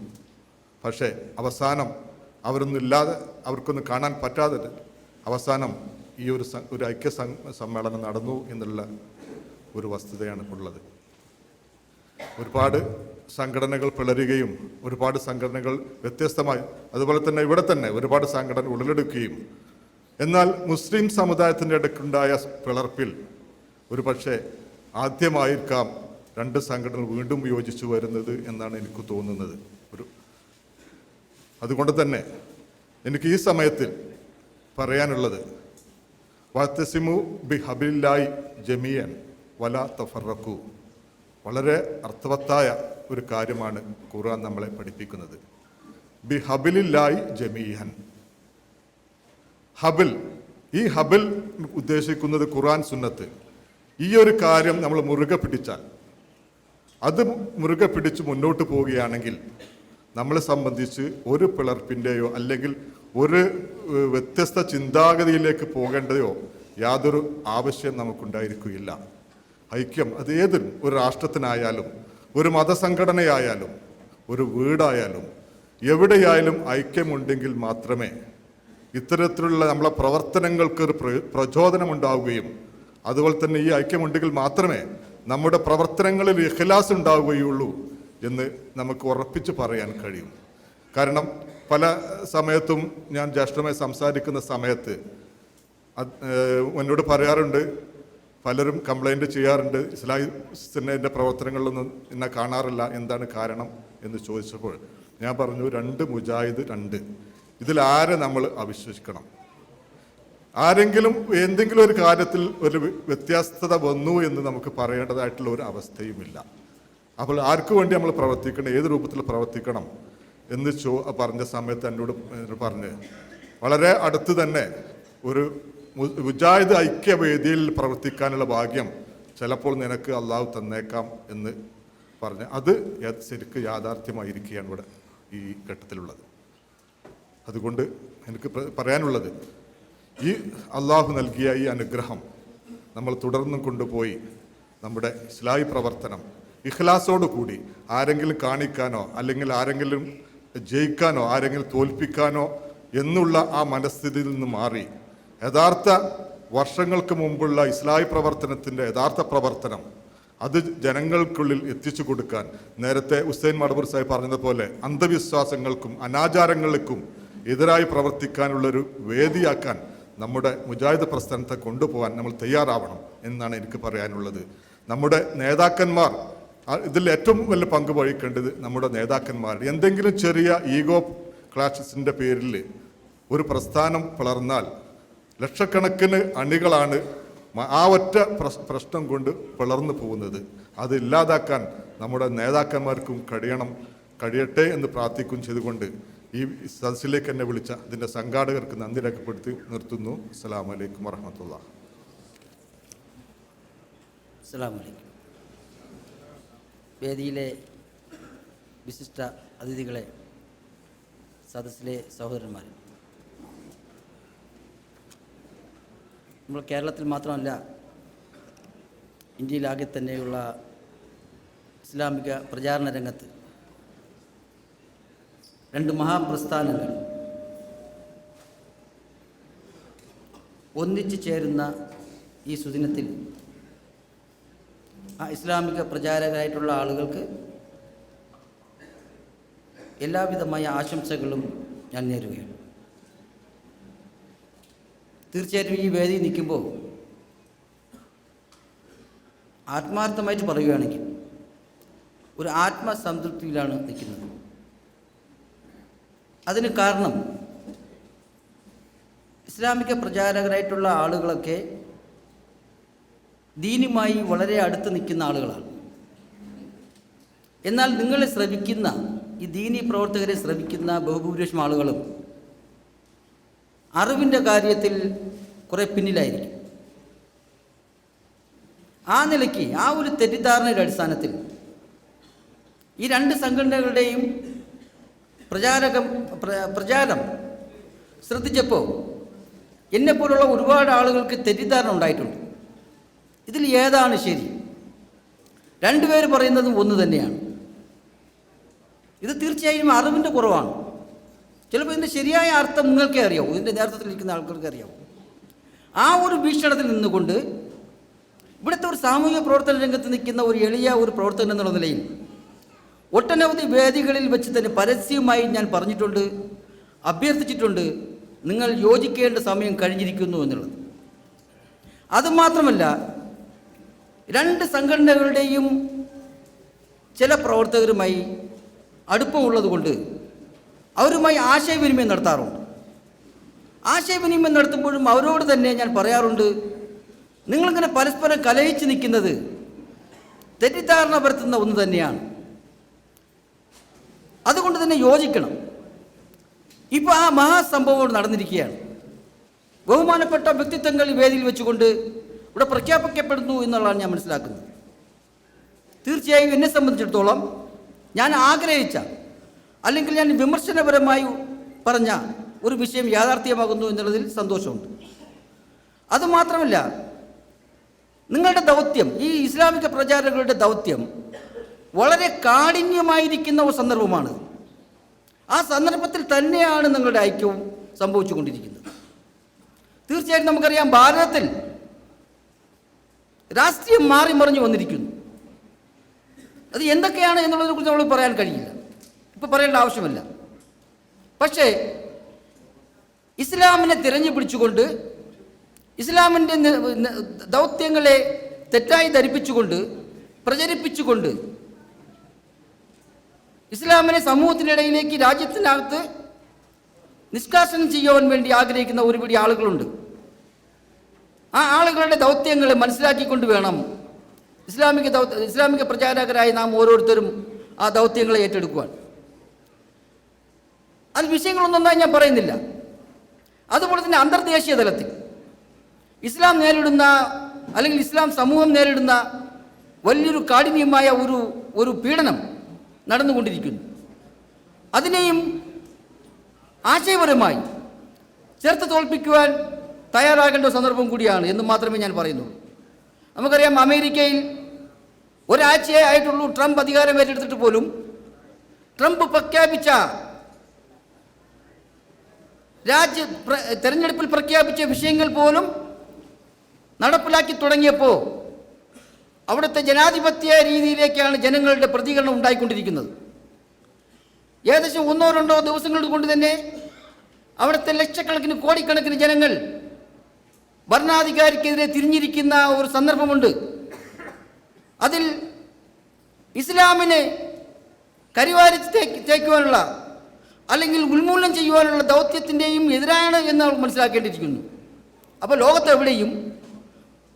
പക്ഷേ അവസാനം അവർക്കൊന്നും കാണാൻ പറ്റാതെ അവസാനം ഈ ഒരു ഐക്യ സമ്മേളനം നടന്നു എന്നുള്ള ഒരു വസ്തുതയാണ് ഉള്ളത്. ഒരുപാട് സംഘടനകൾ പിളരുകയും ഒരുപാട് സംഘടനകൾ വ്യത്യസ്തമായി, അതുപോലെ തന്നെ ഇവിടെ തന്നെ ഒരുപാട് സംഘടന ഉടലെടുക്കുകയും, എന്നാൽ മുസ്ലിം സമുദായത്തിൻ്റെ ഇടയ്ക്കുണ്ടായ പിളർപ്പിൽ ഒരുപക്ഷെ ആദ്യമായിരിക്കാം 2 സംഘടനകൾ വീണ്ടും യോജിച്ചു വരുന്നത് എന്നാണ് എനിക്ക് തോന്നുന്നത്. അതുകൊണ്ട് തന്നെ എനിക്ക് ഈ സമയത്തിൽ പറയാനുള്ളത്, വഅ്തസിമു ബിഹബിലില്ലാഹി ജമീഅൻ വലാ തഫറഖു. വളരെ അർത്ഥവത്തായ ഒരു കാര്യമാണ് ഖുർആൻ നമ്മളെ പഠിപ്പിക്കുന്നത്. ബിഹബിലില്ലാഹി ജമീഅൻ. ഹബിൽ, ഈ ഹബിൽ ഉദ്ദേശിക്കുന്നത് ഖുർആൻ സുന്നത്ത്. ഈ ഒരു കാര്യം നമ്മൾ മുറുകെ പിടിച്ചാൽ, അത് മുറുകെ പിടിച്ച് മുന്നോട്ട് പോവുകയാണെങ്കിൽ നമ്മളെ സംബന്ധിച്ച് ഒരു പിളർപ്പിൻ്റെയോ അല്ലെങ്കിൽ ഒരു വ്യത്യസ്ത ചിന്താഗതിയിലേക്ക് പോകേണ്ടതയോ യാതൊരു ആവശ്യം നമുക്കുണ്ടായിരിക്കുകയില്ല. ഐക്യം അത് ഏതൊരു ഒരു രാഷ്ട്രത്തിനായാലും ഒരു മതസംഘടനയായാലും ഒരു വീടായാലും എവിടെയായാലും ഐക്യമുണ്ടെങ്കിൽ മാത്രമേ ഇത്തരത്തിലുള്ള നമ്മളെ പ്രവർത്തനങ്ങൾക്ക് ഒരു പ്രചോദനമുണ്ടാവുകയും അതുപോലെ തന്നെ ഈ ഐക്യമുണ്ടെങ്കിൽ മാത്രമേ നമ്മുടെ പ്രവർത്തനങ്ങളിൽ ഇഖ്ലാസ് ഉണ്ടാവുകയുള്ളൂ എന്ന് നമുക്ക് ഉറപ്പിച്ച് പറയാൻ കഴിയും. കാരണം പല സമയത്തും ഞാൻ ജ്യേഷ്ഠമായി സംസാരിക്കുന്ന സമയത്ത് എന്നോട് പറയാറുണ്ട്, പലരും കംപ്ലൈൻറ്റ് ചെയ്യാറുണ്ട്, ഇസ്ലാഹിൻ്റെ പ്രവർത്തനങ്ങളിലൊന്നും എന്നെ കാണാറില്ല, എന്താണ് കാരണം എന്ന് ചോദിച്ചപ്പോൾ ഞാൻ പറഞ്ഞു, 2 മുജാഹിദ് 2. ഇതിലാരെ നമ്മൾ അവിശ്വസിക്കണം? ആരെങ്കിലും എന്തെങ്കിലും ഒരു കാര്യത്തിൽ ഒരു വ്യത്യസ്തത വന്നു എന്ന് നമുക്ക് പറയേണ്ടതായിട്ടുള്ള ഒരു അവസ്ഥയുമില്ല. അപ്പോൾ ആർക്കു വേണ്ടി നമ്മൾ പ്രവർത്തിക്കണം, ഏത് രൂപത്തിൽ പ്രവർത്തിക്കണം എന്ന് പറഞ്ഞ സമയത്ത് എന്നോട് പറഞ്ഞ് വളരെ അടുത്ത് തന്നെ ഒരു മുജാഹിദ് ഐക്യവേദിയിൽ പ്രവർത്തിക്കാനുള്ള ഭാഗ്യം ചിലപ്പോൾ നിനക്ക് അള്ളാഹു തന്നേക്കാം എന്ന് പറഞ്ഞ് അത് ശരിക്കും യാഥാർത്ഥ്യമായിരിക്കുകയാണ് ഇവിടെ ഈ ഘട്ടത്തിലുള്ളത്. അതുകൊണ്ട് എനിക്ക് പറയാനുള്ളത്, ഈ അള്ളാഹു നൽകിയ ഈ അനുഗ്രഹം നമ്മൾ തുടർന്നും കൊണ്ടുപോയി നമ്മുടെ ഇസ്ലാഹി പ്രവർത്തനം ഇഖ്ലാസോടു കൂടി ആരെങ്കിലും കാണിക്കാനോ അല്ലെങ്കിൽ ആരെങ്കിലും ജയിക്കാനോ ആരെങ്കിലും തോൽപ്പിക്കാനോ എന്നുള്ള ആ മനസ്ഥിതിയിൽ നിന്ന് മാറി യഥാർത്ഥ വർഷങ്ങൾക്ക് മുമ്പുള്ള ഇസ്ലാഹി പ്രവർത്തനത്തിൻ്റെ യഥാർത്ഥ പ്രവർത്തനം അത് ജനങ്ങൾക്കുള്ളിൽ എത്തിച്ചു കൊടുക്കാൻ നേരത്തെ ഹുസൈൻ മടവൂർ സാഹിബ് പറഞ്ഞതുപോലെ അന്ധവിശ്വാസങ്ങൾക്കും അനാചാരങ്ങൾക്കും എതിരായി പ്രവർത്തിക്കാനുള്ളൊരു വേദിയാക്കാൻ നമ്മുടെ മുജാഹിദ് പ്രസ്ഥാനത്തെ കൊണ്ടുപോകാൻ നമ്മൾ തയ്യാറാവണം എന്നാണ് എനിക്ക് പറയാനുള്ളത്. നമ്മുടെ നേതാക്കന്മാർ ഇതിൽ ഏറ്റവും വലിയ പങ്ക് വഹിക്കേണ്ടത് നമ്മുടെ നേതാക്കന്മാർ. എന്തെങ്കിലും ചെറിയ ഈഗോ ക്ലാഷസിൻ്റെ പേരിൽ ഒരു പ്രസ്ഥാനം പിളർന്നാൽ ലക്ഷക്കണക്കിന് അണികളാണ് ആ ഒറ്റ പ്രശ്നം കൊണ്ട് പിളർന്നു പോകുന്നത്. അത് ഇല്ലാതാക്കാൻ നമ്മുടെ നേതാക്കന്മാർക്കും കഴിയട്ടെ എന്ന് പ്രാർത്ഥിക്കുകയും ചെയ്തുകൊണ്ട് ഈ സദസ്സിലേക്ക് എന്നെ വിളിച്ച ഇതിൻ്റെ സംഘാടകർക്ക് നന്ദി രേഖപ്പെടുത്തി നിർത്തുന്നു. അസ്സലാമു അലൈക്കും വറഹ്മത്തുള്ളാഹി. അസ്സലാമു അലൈക്കും. വേദിയിലെ വിശിഷ്ട അതിഥികളെ, സദസ്സിലെ സഹോദരന്മാർ, നമ്മൾ കേരളത്തിൽ മാത്രമല്ല ഇന്ത്യയിലാകെ തന്നെയുള്ള ഇസ്ലാമിക പ്രചാരണ രംഗത്ത് 2 മഹാപ്രസ്ഥാനങ്ങൾ ഒന്നിച്ചു ചേരുന്ന ഈ സുദിനത്തിൽ ആ ഇസ്ലാമിക പ്രചാരകരായിട്ടുള്ള ആളുകൾക്ക് എല്ലാവിധമായ ആശംസകളും ഞാൻ നേരുകയാണ്. തീർച്ചയായിട്ടും ഈ വേദി നിൽക്കുമ്പോൾ ആത്മാർത്ഥമായിട്ട് പറയുകയാണെങ്കിൽ ഒരു ആത്മസംതൃപ്തിയിലാണ് നിൽക്കുന്നത്. അതിന് കാരണം ഇസ്ലാമിക പ്രചാരകരായിട്ടുള്ള ആളുകളൊക്കെ ദീനുമായി വളരെ അടുത്ത് നിൽക്കുന്ന ആളുകളാണ്. എന്നാൽ നിങ്ങളെ ശ്രമിക്കുന്ന ഈ ദീനി പ്രവർത്തകരെ ശ്രമിക്കുന്ന ബഹുഭൂരിപക്ഷം ആളുകളും അറിവിൻ്റെ കാര്യത്തിൽ കുറേ പിന്നിലായിരിക്കും. ആ നിലയ്ക്ക് ആ ഒരു തെറ്റിദ്ധാരണയുടെ അടിസ്ഥാനത്തിൽ ഈ 2 സംഘടനകളുടെയും പ്രചാരം ശ്രദ്ധിച്ചപ്പോൾ എന്നെപ്പോലുള്ള ഒരുപാട് ആളുകൾക്ക് തെറ്റിദ്ധാരണ ഉണ്ടായിട്ടുണ്ട്. ഇതിൽ ഏതാണ് ശരി? 2 പേര് പറയുന്നതും ഒന്ന് തന്നെയാണ്. ഇത് തീർച്ചയായും അറിവിൻ്റെ കുറവാണ്. ചിലപ്പോൾ ഇതിൻ്റെ ശരിയായ അർത്ഥം നിങ്ങൾക്കേ അറിയാവൂ, ഇതിൻ്റെ നേതൃത്വത്തിൽ ഇരിക്കുന്ന ആൾക്കാർക്ക് അറിയാവൂ. ആ ഒരു വീക്ഷണത്തിൽ നിന്നുകൊണ്ട് ഇവിടുത്തെ ഒരു സാമൂഹിക പ്രവർത്തന രംഗത്ത് നിൽക്കുന്ന ഒരു എളിയ ഒരു പ്രവർത്തകൻ എന്നുള്ള നിലയിൽ ഒട്ടനവധി വേദികളിൽ വെച്ച് തന്നെ പരസ്യമായി ഞാൻ പറഞ്ഞിട്ടുണ്ട്, അഭ്യർത്ഥിച്ചിട്ടുണ്ട്, നിങ്ങൾ യോജിക്കേണ്ട സമയം കഴിഞ്ഞിരിക്കുന്നു എന്നുള്ളത്. അതുമാത്രമല്ല, 2 സംഘടനകളുടെയും ചില പ്രവർത്തകരുമായി അടുപ്പമുള്ളത് കൊണ്ട് അവരുമായി ആശയവിനിമയം നടത്താറുണ്ട്. ആശയവിനിമയം നടത്തുമ്പോഴും അവരോട് തന്നെ ഞാൻ പറയാറുണ്ട്, നിങ്ങളിങ്ങനെ പരസ്പരം കലഹിച്ച് നിൽക്കുന്നത് തെറ്റിദ്ധാരണ പരത്തുന്ന ഒന്ന് തന്നെയാണ്. അതുകൊണ്ട് തന്നെ യോജിക്കണം. ഇപ്പോൾ ആ മഹാസംഭവം നടന്നിരിക്കുകയാണ്. ബഹുമാനപ്പെട്ട വ്യക്തിത്വങ്ങൾ ഈ വേദിയിൽ വെച്ചുകൊണ്ട് ഇവിടെ പ്രഖ്യാപിക്കപ്പെടുന്നു എന്നുള്ളതാണ് ഞാൻ മനസ്സിലാക്കുന്നത്. തീർച്ചയായും എന്നെ സംബന്ധിച്ചിടത്തോളം ഞാൻ ആഗ്രഹിച്ച അല്ലെങ്കിൽ ഞാൻ വിമർശനപരമായി പറഞ്ഞ ഒരു വിഷയം യാഥാർത്ഥ്യമാകുന്നു എന്നുള്ളതിൽ സന്തോഷമുണ്ട്. അതുമാത്രമല്ല, നിങ്ങളുടെ ദൗത്യം, ഈ ഇസ്ലാമിക പ്രചാരകരുടെ ദൗത്യം വളരെ കാഠിന്യമായിരിക്കുന്ന ഒരു സന്ദർഭമാണ്. ആ സന്ദർഭത്തിൽ തന്നെയാണ് നിങ്ങളുടെ ഐക്യവും സംഭവിച്ചുകൊണ്ടിരിക്കുന്നത്. തീർച്ചയായിട്ടും നമുക്കറിയാം, ഭാരതത്തിൽ രാഷ്ട്രീയം മാറി മറിഞ്ഞു വന്നിരിക്കുന്നു. അത് എന്തൊക്കെയാണ് എന്നുള്ളതിനെക്കുറിച്ച് നമ്മൾ പറയാൻ കഴിയില്ല, ഇപ്പോൾ പറയേണ്ട ആവശ്യമില്ല. പക്ഷേ ഇസ്ലാമിനെ തിരഞ്ഞു പിടിച്ചുകൊണ്ട്, ഇസ്ലാമിൻ്റെ ദൗത്യങ്ങളെ തെറ്റായി ധരിപ്പിച്ചുകൊണ്ട്, പ്രചരിപ്പിച്ചുകൊണ്ട് ഇസ്ലാമിനെ സമൂഹത്തിനിടയിലേക്ക്, രാജ്യത്തിനകത്ത് നിഷ്കാസനം ചെയ്യുവാൻ വേണ്ടി ആഗ്രഹിക്കുന്ന ഒരുപിടി ആളുകളുണ്ട്. ആ ആളുകളുടെ ദൗത്യങ്ങളെ മനസ്സിലാക്കിക്കൊണ്ട് വേണം ഇസ്ലാമിക പ്രചാരകരായി നാം ഓരോരുത്തരും ആ ദൗത്യങ്ങളെ ഏറ്റെടുക്കുവാൻ. അത് വിഷയങ്ങളൊന്നും ഞാൻ പറയുന്നില്ല. അതുപോലെ തന്നെ അന്തർദേശീയ തലത്തിൽ ഇസ്ലാം നേരിടുന്ന, അല്ലെങ്കിൽ ഇസ്ലാം സമൂഹം നേരിടുന്ന വലിയൊരു കാഠിന്യമായ ഒരു പീഡനം നടന്നുകൊണ്ടിരിക്കുന്നു. അതിനെയും ആശയപരമായി ചേർത്ത് തോൽപ്പിക്കുവാൻ തയ്യാറാകേണ്ട സന്ദർഭം കൂടിയാണ് എന്ന് മാത്രമേ ഞാൻ പറയുന്നുള്ളൂ. നമുക്കറിയാം, അമേരിക്കയിൽ ഒരാഴ്ചയേ ആയിട്ടുള്ളൂ ട്രംപ് അധികാരം ഏറ്റെടുത്തിട്ട് പോലും ട്രംപ് പ്രഖ്യാപിച്ച തെരഞ്ഞെടുപ്പിൽ പ്രഖ്യാപിച്ച വിഷയങ്ങൾ പോലും നടപ്പിലാക്കി തുടങ്ങിയപ്പോൾ അവിടുത്തെ ജനാധിപത്യ രീതിയിലേക്കാണ് ജനങ്ങളുടെ പ്രതികരണം ഉണ്ടായിക്കൊണ്ടിരിക്കുന്നത്. ഏകദേശം 1-2 ദിവസങ്ങൾ കൊണ്ട് തന്നെ അവിടുത്തെ ലക്ഷക്കണക്കിന് കോടിക്കണക്കിന് ജനങ്ങൾ ഭരണാധികാരിക്കെതിരെ തിരിഞ്ഞിരിക്കുന്ന ഒരു സന്ദർഭമുണ്ട്. അതിൽ ഇസ്ലാമിനെ കരിവാരി തേക്കുവാനുള്ള, അല്ലെങ്കിൽ ഉന്മൂലനം ചെയ്യുവാനുള്ള ദൗത്യത്തിൻ്റെയും എതിരാണ് എന്ന് നമ്മൾ മനസ്സിലാക്കേണ്ടിയിരിക്കുന്നു. അപ്പോൾ ലോകത്തെവിടെയും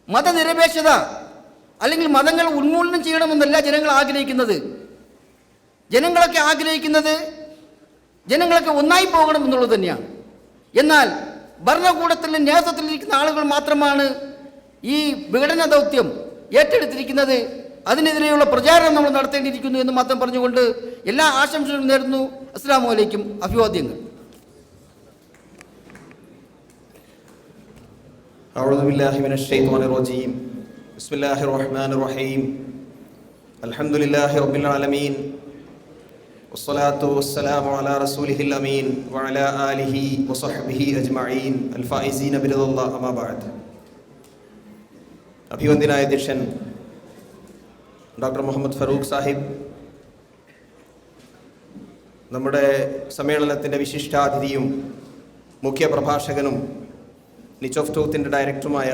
മതനിരപേക്ഷത, അല്ലെങ്കിൽ മതങ്ങൾ ഉന്മൂലനം ചെയ്യണമെന്നല്ല ജനങ്ങൾ ആഗ്രഹിക്കുന്നത്. ജനങ്ങളൊക്കെ ആഗ്രഹിക്കുന്നത് ജനങ്ങളൊക്കെ ഒന്നായി പോകണം എന്നുള്ളത് തന്നെയാണ്. എന്നാൽ ഭരണകൂടത്തിൻ്റെ നേതൃത്വത്തിലിരിക്കുന്ന ആളുകൾ മാത്രമാണ് ഈ വിഘടന ദൗത്യം ഏറ്റെടുത്തിരിക്കുന്നത്. അതിനെതിരെയുള്ള പ്രചാരണം നമ്മൾ നടത്തേണ്ടിയിരിക്കുന്നു എന്ന് മാത്രം പറഞ്ഞുകൊണ്ട് എല്ലാ ആശംസകളും നേരുന്നു. അസ്സലാമു അലൈക്കും. അഭിവാദ്യങ്ങൾ. أعوذ بالله من الشيطان الرجيم بسم الله الرحمن الرحيم الحمد لله رب العالمين والصلاة والسلام على رسوله الأمين وعلى آله وصحبه أجمعين الفائزين برضا الله أما بعد. അഭിവന്ദനായ അധ്യക്ഷൻ ഡോക്ടർ മുഹമ്മദ് ഫറൂഖ് സാഹിബ്, നമ്മുടെ സമ്മേളനത്തിൻ്റെ വിശിഷ്ടാതിഥിയും മുഖ്യ പ്രഭാഷകനും നിച്ച് ഓഫ് ട്രൂത്തിൻ്റെ ഡയറക്ടറുമായ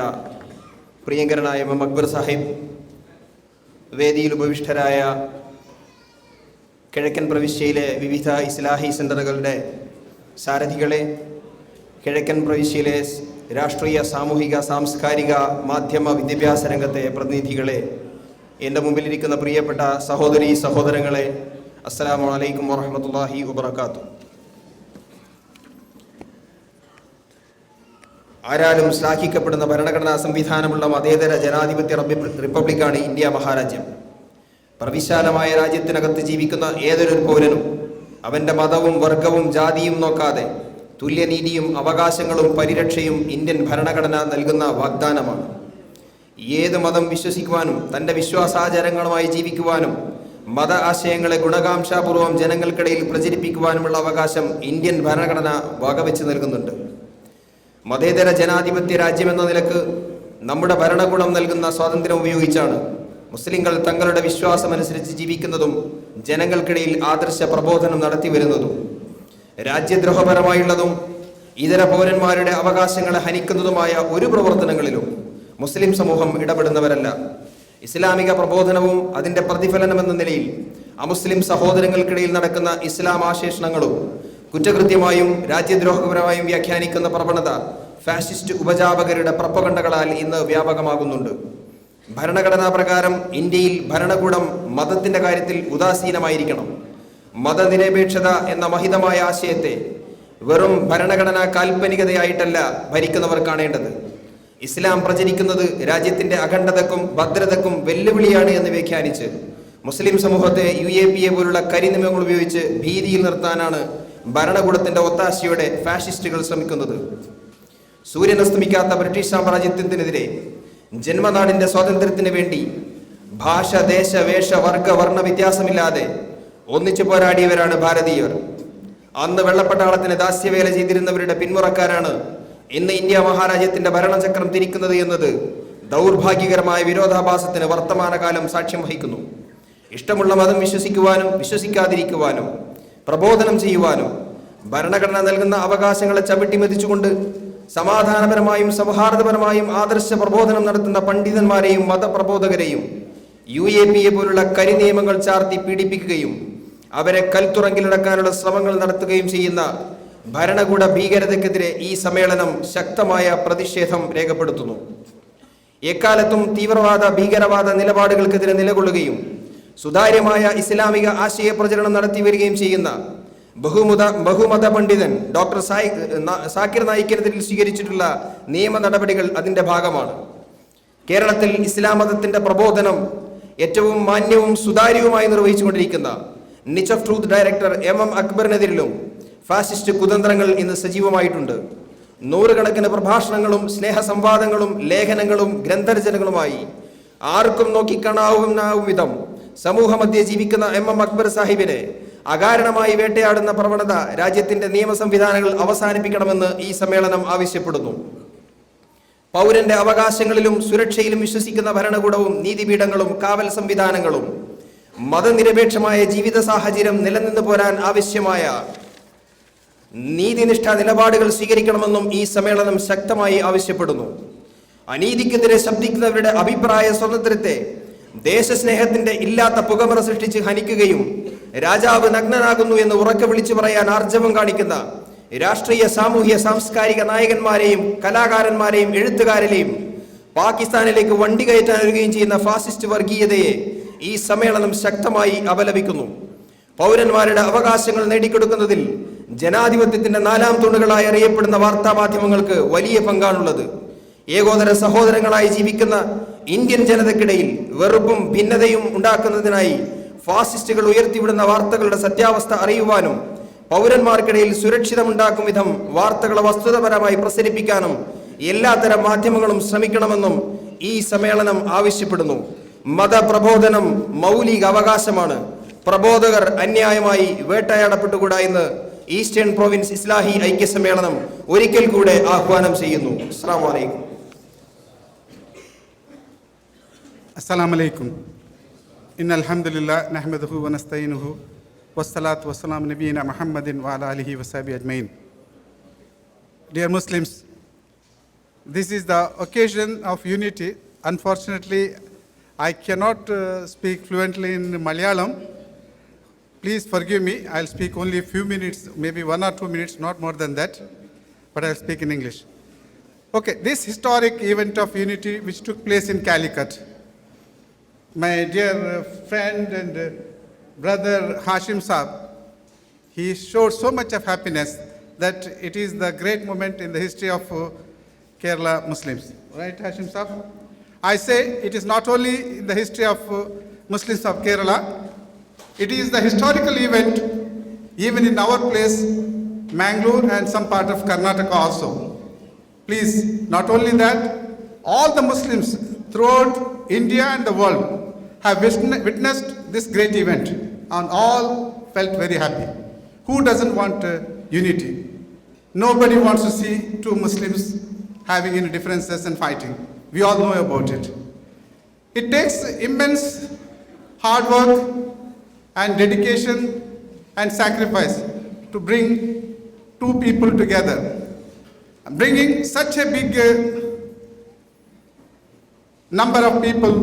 പ്രിയങ്കരനായ എം അക്ബർ സാഹിബ്, വേദിയിൽ ഉപവിഷ്ടരായ കിഴക്കൻ പ്രവിശ്യയിലെ വിവിധ ഇസ്ലാഹി സെൻ്ററുകളുടെ സാരഥികളെ, കിഴക്കൻ പ്രവിശ്യയിലെ രാഷ്ട്രീയ, സാമൂഹിക, സാംസ്കാരിക, മാധ്യമ, വിദ്യാഭ്യാസ രംഗത്തെ പ്രതിനിധികളെ, എൻ്റെ മുമ്പിലിരിക്കുന്ന പ്രിയപ്പെട്ട സഹോദരീ സഹോദരങ്ങളെ, അസ്സലാമു അലൈക്കും വറഹ്മത്തുള്ളാഹി വബറകാതുഹു. ആരാലും ശ്ലാഘിക്കപ്പെടുന്ന ഭരണഘടനാ സംവിധാനമുള്ള മതേതര ജനാധിപത്യ റിപ്പബ്ലിക്കാണ് ഇന്ത്യ മഹാരാജ്യം. പ്രവിശാലമായ രാജ്യത്തിനകത്ത് ജീവിക്കുന്ന ഏതൊരു പൗരനും അവൻ്റെ മതവും വർഗവും ജാതിയും നോക്കാതെ തുല്യനീതിയും അവകാശങ്ങളും പരിരക്ഷയും ഇന്ത്യൻ ഭരണഘടന നൽകുന്ന വാഗ്ദാനമാണ്. ഏത് മതം വിശ്വസിക്കുവാനും തൻ്റെ വിശ്വാസാചാരങ്ങളുമായി ജീവിക്കുവാനും മത ആശയങ്ങളെ ഗുണകാംക്ഷാപൂർവം ജനങ്ങൾക്കിടയിൽ പ്രചരിപ്പിക്കുവാനുമുള്ള അവകാശം ഇന്ത്യൻ ഭരണഘടന വകവെച്ച് നൽകുന്നുണ്ട്. മതേതര ജനാധിപത്യ രാജ്യമെന്ന നിലക്ക് നമ്മുടെ ഭരണകൂടം നൽകുന്ന സ്വാതന്ത്ര്യം ഉപയോഗിച്ചാണ് മുസ്ലിങ്ങൾ തങ്ങളുടെ വിശ്വാസമനുസരിച്ച് ജീവിക്കുന്നതും ജനങ്ങൾക്കിടയിൽ ആദർശ പ്രബോധനം നടത്തി വരുന്നതും. രാജ്യദ്രോഹപരമായുള്ളതും ഇതര പൗരന്മാരുടെ അവകാശങ്ങളെ ഹനിക്കുന്നതുമായ ഒരു പ്രവർത്തനങ്ങളിലും മുസ്ലിം സമൂഹം ഇടപെടുന്നവരല്ല. ഇസ്ലാമിക പ്രബോധനവും അതിൻ്റെ പ്രതിഫലനമെന്ന നിലയിൽ അമുസ്ലിം സഹോദരങ്ങൾക്കിടയിൽ നടക്കുന്ന ഇസ്ലാം ആശേഷണങ്ങളും കുറ്റകൃത്യമായും രാജ്യദ്രോഹപരമായും വ്യാഖ്യാനിക്കുന്ന പ്രവണത ഫാഷിസ്റ്റ് ഉപജാപകരുടെ പ്രപ്പകണ്ഡകളാൽ ഇന്ന് വ്യാപകമാകുന്നുണ്ട്. ഭരണഘടനാ പ്രകാരം ഇന്ത്യയിൽ ഭരണകൂടം മതത്തിൻ്റെ കാര്യത്തിൽ ഉദാസീനമായിരിക്കണം. മതനിരപേക്ഷത എന്ന മഹിതമായ ആശയത്തെ വെറും ഭരണഘടനാ കാൽപ്പനികതയായിട്ടല്ല ഭരിക്കുന്നവർ കാണേണ്ടത്. ഇസ്ലാം പ്രചരിക്കുന്നത് രാജ്യത്തിൻ്റെ അഖണ്ഡതക്കും ഭദ്രതക്കും വെല്ലുവിളിയാണ് എന്ന് വ്യാഖ്യാനിച്ച് മുസ്ലിം സമൂഹത്തെ UAPA പോലുള്ള കരിനിയമങ്ങൾ ഉപയോഗിച്ച് ഭീതിയിൽ നിർത്താനാണ് ഭരണകൂടത്തിൻ്റെ ഒത്താശയോടെ ഫാഷിസ്റ്റുകൾ ശ്രമിക്കുന്നത്. സൂര്യനസ്തമിക്കാത്ത ബ്രിട്ടീഷ് സാമ്രാജ്യത്തിനെതിരെ ജന്മനാടിൻ്റെ സ്വാതന്ത്ര്യത്തിന് വേണ്ടി ഭാഷ, ദേശ, വേഷ, വർഗ, വർണ്ണ വ്യത്യാസമില്ലാതെ ഒന്നിച്ചു പോരാടിയവരാണ് ഭാരതീയർ. അന്ന് വെള്ളപ്പട്ടാളത്തിന് ദാസ്യവേല ചെയ്തിരുന്നവരുടെ പിന്മുറക്കാരാണ് ഇന്ന് ഇന്ത്യ മഹാരാജ്യത്തിന്റെ ഭരണചക്രം തിരിക്കുന്നത് എന്നത് ദൗർഭാഗ്യകരമായ വിരോധാഭാസത്തിന് വർത്തമാനകാലം സാക്ഷ്യം വഹിക്കുന്നു. ഇഷ്ടമുള്ള മതം വിശ്വസിക്കുവാനും വിശ്വസിക്കാതിരിക്കുവാനും പ്രബോധനം ചെയ്യുവാനും ഭരണഘടന നൽകുന്ന അവകാശങ്ങളെ ചവിട്ടിമെതിച്ചുകൊണ്ട് സമാധാനപരമായും സൗഹാർദ്ദപരമായും ആദർശ പ്രബോധനം നടത്തുന്ന പണ്ഡിതന്മാരെയും മതപ്രബോധകരെയും UAPA പോലുള്ള കരിനിയമങ്ങൾ ചാർത്തി പീഡിപ്പിക്കുകയും അവരെ കൽത്തുറങ്കിലടക്കാനുള്ള ശ്രമങ്ങൾ നടത്തുകയും ചെയ്യുന്ന ഭരണകൂട ഭീകരതയ്ക്കെതിരെ ഈ സമ്മേളനം ശക്തമായ പ്രതിഷേധം രേഖപ്പെടുത്തുന്നു. എക്കാലത്തും തീവ്രവാദ ഭീകരവാദ നിലപാടുകൾക്കെതിരെ നിലകൊള്ളുകയും സുതാര്യമായ ഇസ്ലാമിക ആശയ പ്രചരണം നടത്തി വരികയും ചെയ്യുന്ന ബഹുമത പണ്ഡിതൻ ഡോക്ടർ സാക്കിർ നായിക്കിനെതിരിൽ സ്വീകരിച്ചിട്ടുള്ള നിയമ നടപടികൾ അതിൻ്റെ ഭാഗമാണ്. കേരളത്തിൽ ഇസ്ലാം മതത്തിന്റെ പ്രബോധനം ഏറ്റവും മാന്യവും സുതാര്യവുമായി നിർവഹിച്ചുകൊണ്ടിരിക്കുന്ന Niche of Truth director MM അക്ബറിനെതിരിലും ഫാസിസ്റ്റ് കുതന്ത്രങ്ങൾ ഇന്ന് സജീവമായിട്ടുണ്ട്. നൂറുകണക്കിന് പ്രഭാഷണങ്ങളും സ്നേഹസംവാദങ്ങളും ലേഖനങ്ങളും ഗ്രന്ഥരചനകളുമായി ആർക്കും നോക്കിക്കാണാവുന്ന വിധം സമൂഹമധ്യേ ജീവിക്കുന്ന MM അക്ബർ സാഹിബിനെ അകാരണമായി വേട്ടയാടുന്ന പ്രവണത രാജ്യത്തിന്റെ നിയമ സംവിധാനങ്ങൾ അവസാനിപ്പിക്കണമെന്ന് ഈ സമ്മേളനം ആവശ്യപ്പെടുന്നു. പൗരന്റെ അവകാശങ്ങളിലും സുരക്ഷയിലും വിശ്വസിക്കുന്ന ഭരണകൂടവും നീതിപീഠങ്ങളും കാവൽ സംവിധാനങ്ങളും മതനിരപേക്ഷമായ ജീവിത സാഹചര്യം നിലനിന്നു പോരാൻ ആവശ്യമായ നീതിനിഷ്ഠ നിലപാടുകൾ സ്വീകരിക്കണമെന്നും ഈ സമ്മേളനം ശക്തമായി ആവശ്യപ്പെടുന്നു. അനീതിക്കെതിരെ ശബ്ദിക്കുന്നവരുടെ അഭിപ്രായ സ്വാതന്ത്ര്യത്തെ ദേശസ്നേഹത്തിന്റെ ഇല്ലാത്ത പുകമറ സൃഷ്ടിച്ച് ഹനിക്കുകയും രാജാവ് നഗ്നനാകുന്നു എന്ന് ഉറക്കെ വിളിച്ചു പറയാൻ ആർജവം കാണിക്കുന്ന രാഷ്ട്രീയ, സാമൂഹ്യ, സാംസ്കാരിക നായകന്മാരെയും കലാകാരന്മാരെയും എഴുത്തുകാരെയും പാകിസ്ഥാനിലേക്ക് വണ്ടി കയറ്റാൻ ഒരുങ്ങുകയും ചെയ്യുന്ന ഫാസിസ്റ്റ് വർഗീയതയെ ഈ സമ്മേളനം ശക്തമായി അപലപിക്കുന്നു. പൗരന്മാരുടെ അവകാശങ്ങൾ നേടിക്കൊടുക്കുന്നതിൽ ജനാധിപത്യത്തിന്റെ 4ാം തൂണുകളായി അറിയപ്പെടുന്ന വാർത്താ മാധ്യമങ്ങൾക്ക് വലിയ പങ്കാണുള്ളത്. ഏകോദര സഹോദരങ്ങളായി ജീവിക്കുന്ന ഇന്ത്യൻ ജനതയ്ക്കിടയിൽ വെറുപ്പും ഭിന്നതയും ഉണ്ടാക്കുന്നതിനായി ഫാസിസ്റ്റുകൾ ഉയർത്തിവിടുന്ന വാർത്തകളുടെ സത്യാവസ്ഥ അറിയുവാനും പൗരന്മാർക്കിടയിൽ സുരക്ഷിതമുണ്ടാക്കും വിധം വാർത്തകളെ വസ്തുതപരമായി പ്രസരിപ്പിക്കാനും എല്ലാത്തരം മാധ്യമങ്ങളും ശ്രമിക്കണമെന്നും ഈ സമ്മേളനം ആവശ്യപ്പെടുന്നു. മതപ്രബോധനം മൗലിക അവകാശമാണ്. പ്രബോധകർ അന്യായമായി വേട്ടയാടപ്പെട്ടുകൂടാ എന്ന് ഈസ്റ്റേൺ പ്രൊവിൻസ് ഇസ്ലാഹി ഐക്യ സമ്മേളനം ഒരിക്കൽ കൂടെ ആഹ്വാനം ചെയ്യുന്നു. അസ്സലാമു അലൈക്കും. അസ്സലാമു അലൈക്കും. ഇന്നൽ ഹംദുലില്ലാഹി നഹ്മദുഹു വനസ്തഈനുഹു വസ്സലാത്തു വസ്സലാമു നബിയിന മുഹമ്മദിൻ വഅലാ ആലിഹി വസഹ്ബിഹി അജ്മഈൻ. Dear Muslims, this is the occasion of unity. Unfortunately, I cannot speak fluently in Malayalam. Please forgive me. I'll speak only a few minutes, maybe 1 or 2 minutes, not more than that. But I'll speak in English. Okay, this historic event of unity which took place in Calicut. My dear friend and brother Hashim Saab, he showed so much of happiness that it is the great moment in the history of Kerala Muslims. Right, Hashim Saab? I say it is not only in the history of Muslims of Kerala, it is the historical event even in our place, Mangalore, and some part of Karnataka also. Please, not only that, all the Muslims throughout India and the world have witnessed this great event and all felt very happy. Who doesn't want unity? Nobody wants to see two Muslims having any differences and fighting. We all know about it. It takes immense hard work and dedication and sacrifice to bring two people together. Bringing such a big number of people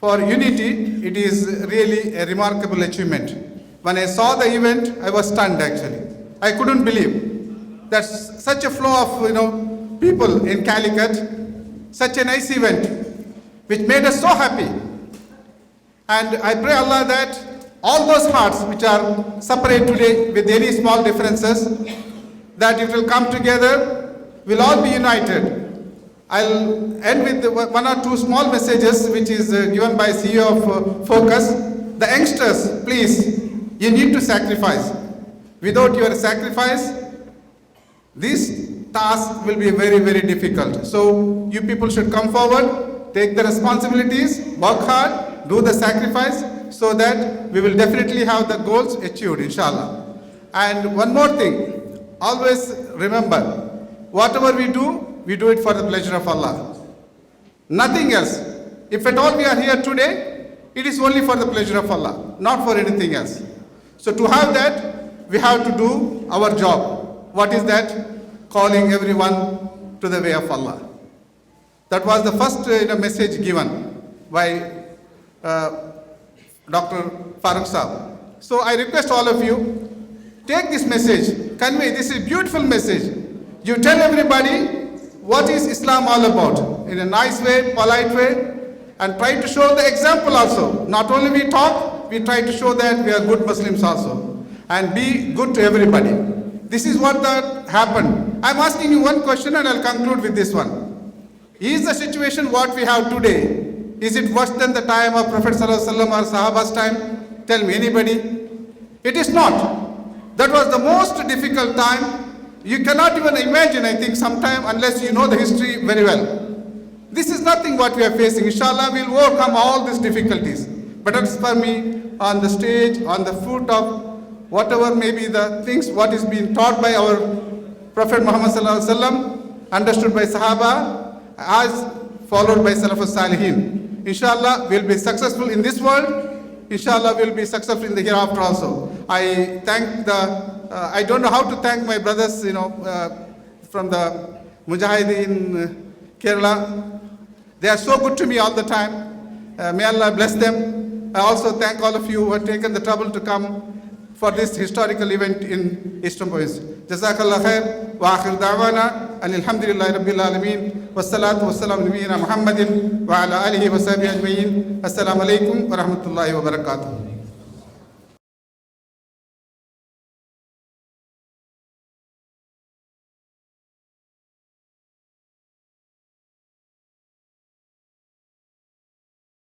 for unity, it is really a remarkable achievement. When I saw the event, I was stunned actually. I couldn't believe that such a flow of people in Calicut, such a nice event which made us so happy. And I pray Allah that all those hearts which are separate today with any small differences, that it will come together, will all be united. I'll end with 1 or 2 small messages which is given by CEO of Focus. The youngsters, please, you need to sacrifice. Without your sacrifice, this task will be very, very difficult. So you people should come forward, take the responsibilities, work hard, do the sacrifice, so that we will definitely have the goals achieved, inshallah. And one more thing, always remember, whatever we do it for the pleasure of Allah. Nothing else. If at all we are here today, it is only for the pleasure of Allah, not for anything else. So to have that, we have to do our job. What is that? Calling everyone to the way of Allah. That was the first message given by Dr. Farooq Saab. So I request all of you, take this message, convey. This is a beautiful message. You tell everybody what is Islam all about in a nice way, polite way, and try to show the example also. Not only we talk, we try to show that we are good Muslims also, and be good to everybody. This is what that happened. I'm asking you one question and I'll conclude with this one. Is the situation what we have today, is it worse than the time of Prophet ﷺ or Sahaba's time? Tell me, anybody? It is not. That was the most difficult time. You cannot even imagine, I think, sometime, unless you know the history very well. This is nothing what we are facing. Inshallah, we'll overcome all these difficulties. But as for me, on the stage, on the foot of whatever may be the things, what is being taught by our Prophet Muhammad sallallahu alaihi wasallam, understood by Sahaba, as followed by Salafus Salihin. Inshallah, we'll be successful in this world. Inshallah, we'll be successful in the hereafter also. I thank I don't know how to thank my brothers, from the Mujahideen Kerala. They are so good to me all the time. May Allah bless them. I also thank all of you who have taken the trouble to come for this historical event in Eastern Province. Jazakallah khair wa akhir da'wana alhamdulillahi rabbil alamin wassalatu wassalamu ala nabiyyina Muhammadin wa ala alihi wa sahbihi ajma'in. Assalamu alaikum wa rahmatullahi wa barakatuh.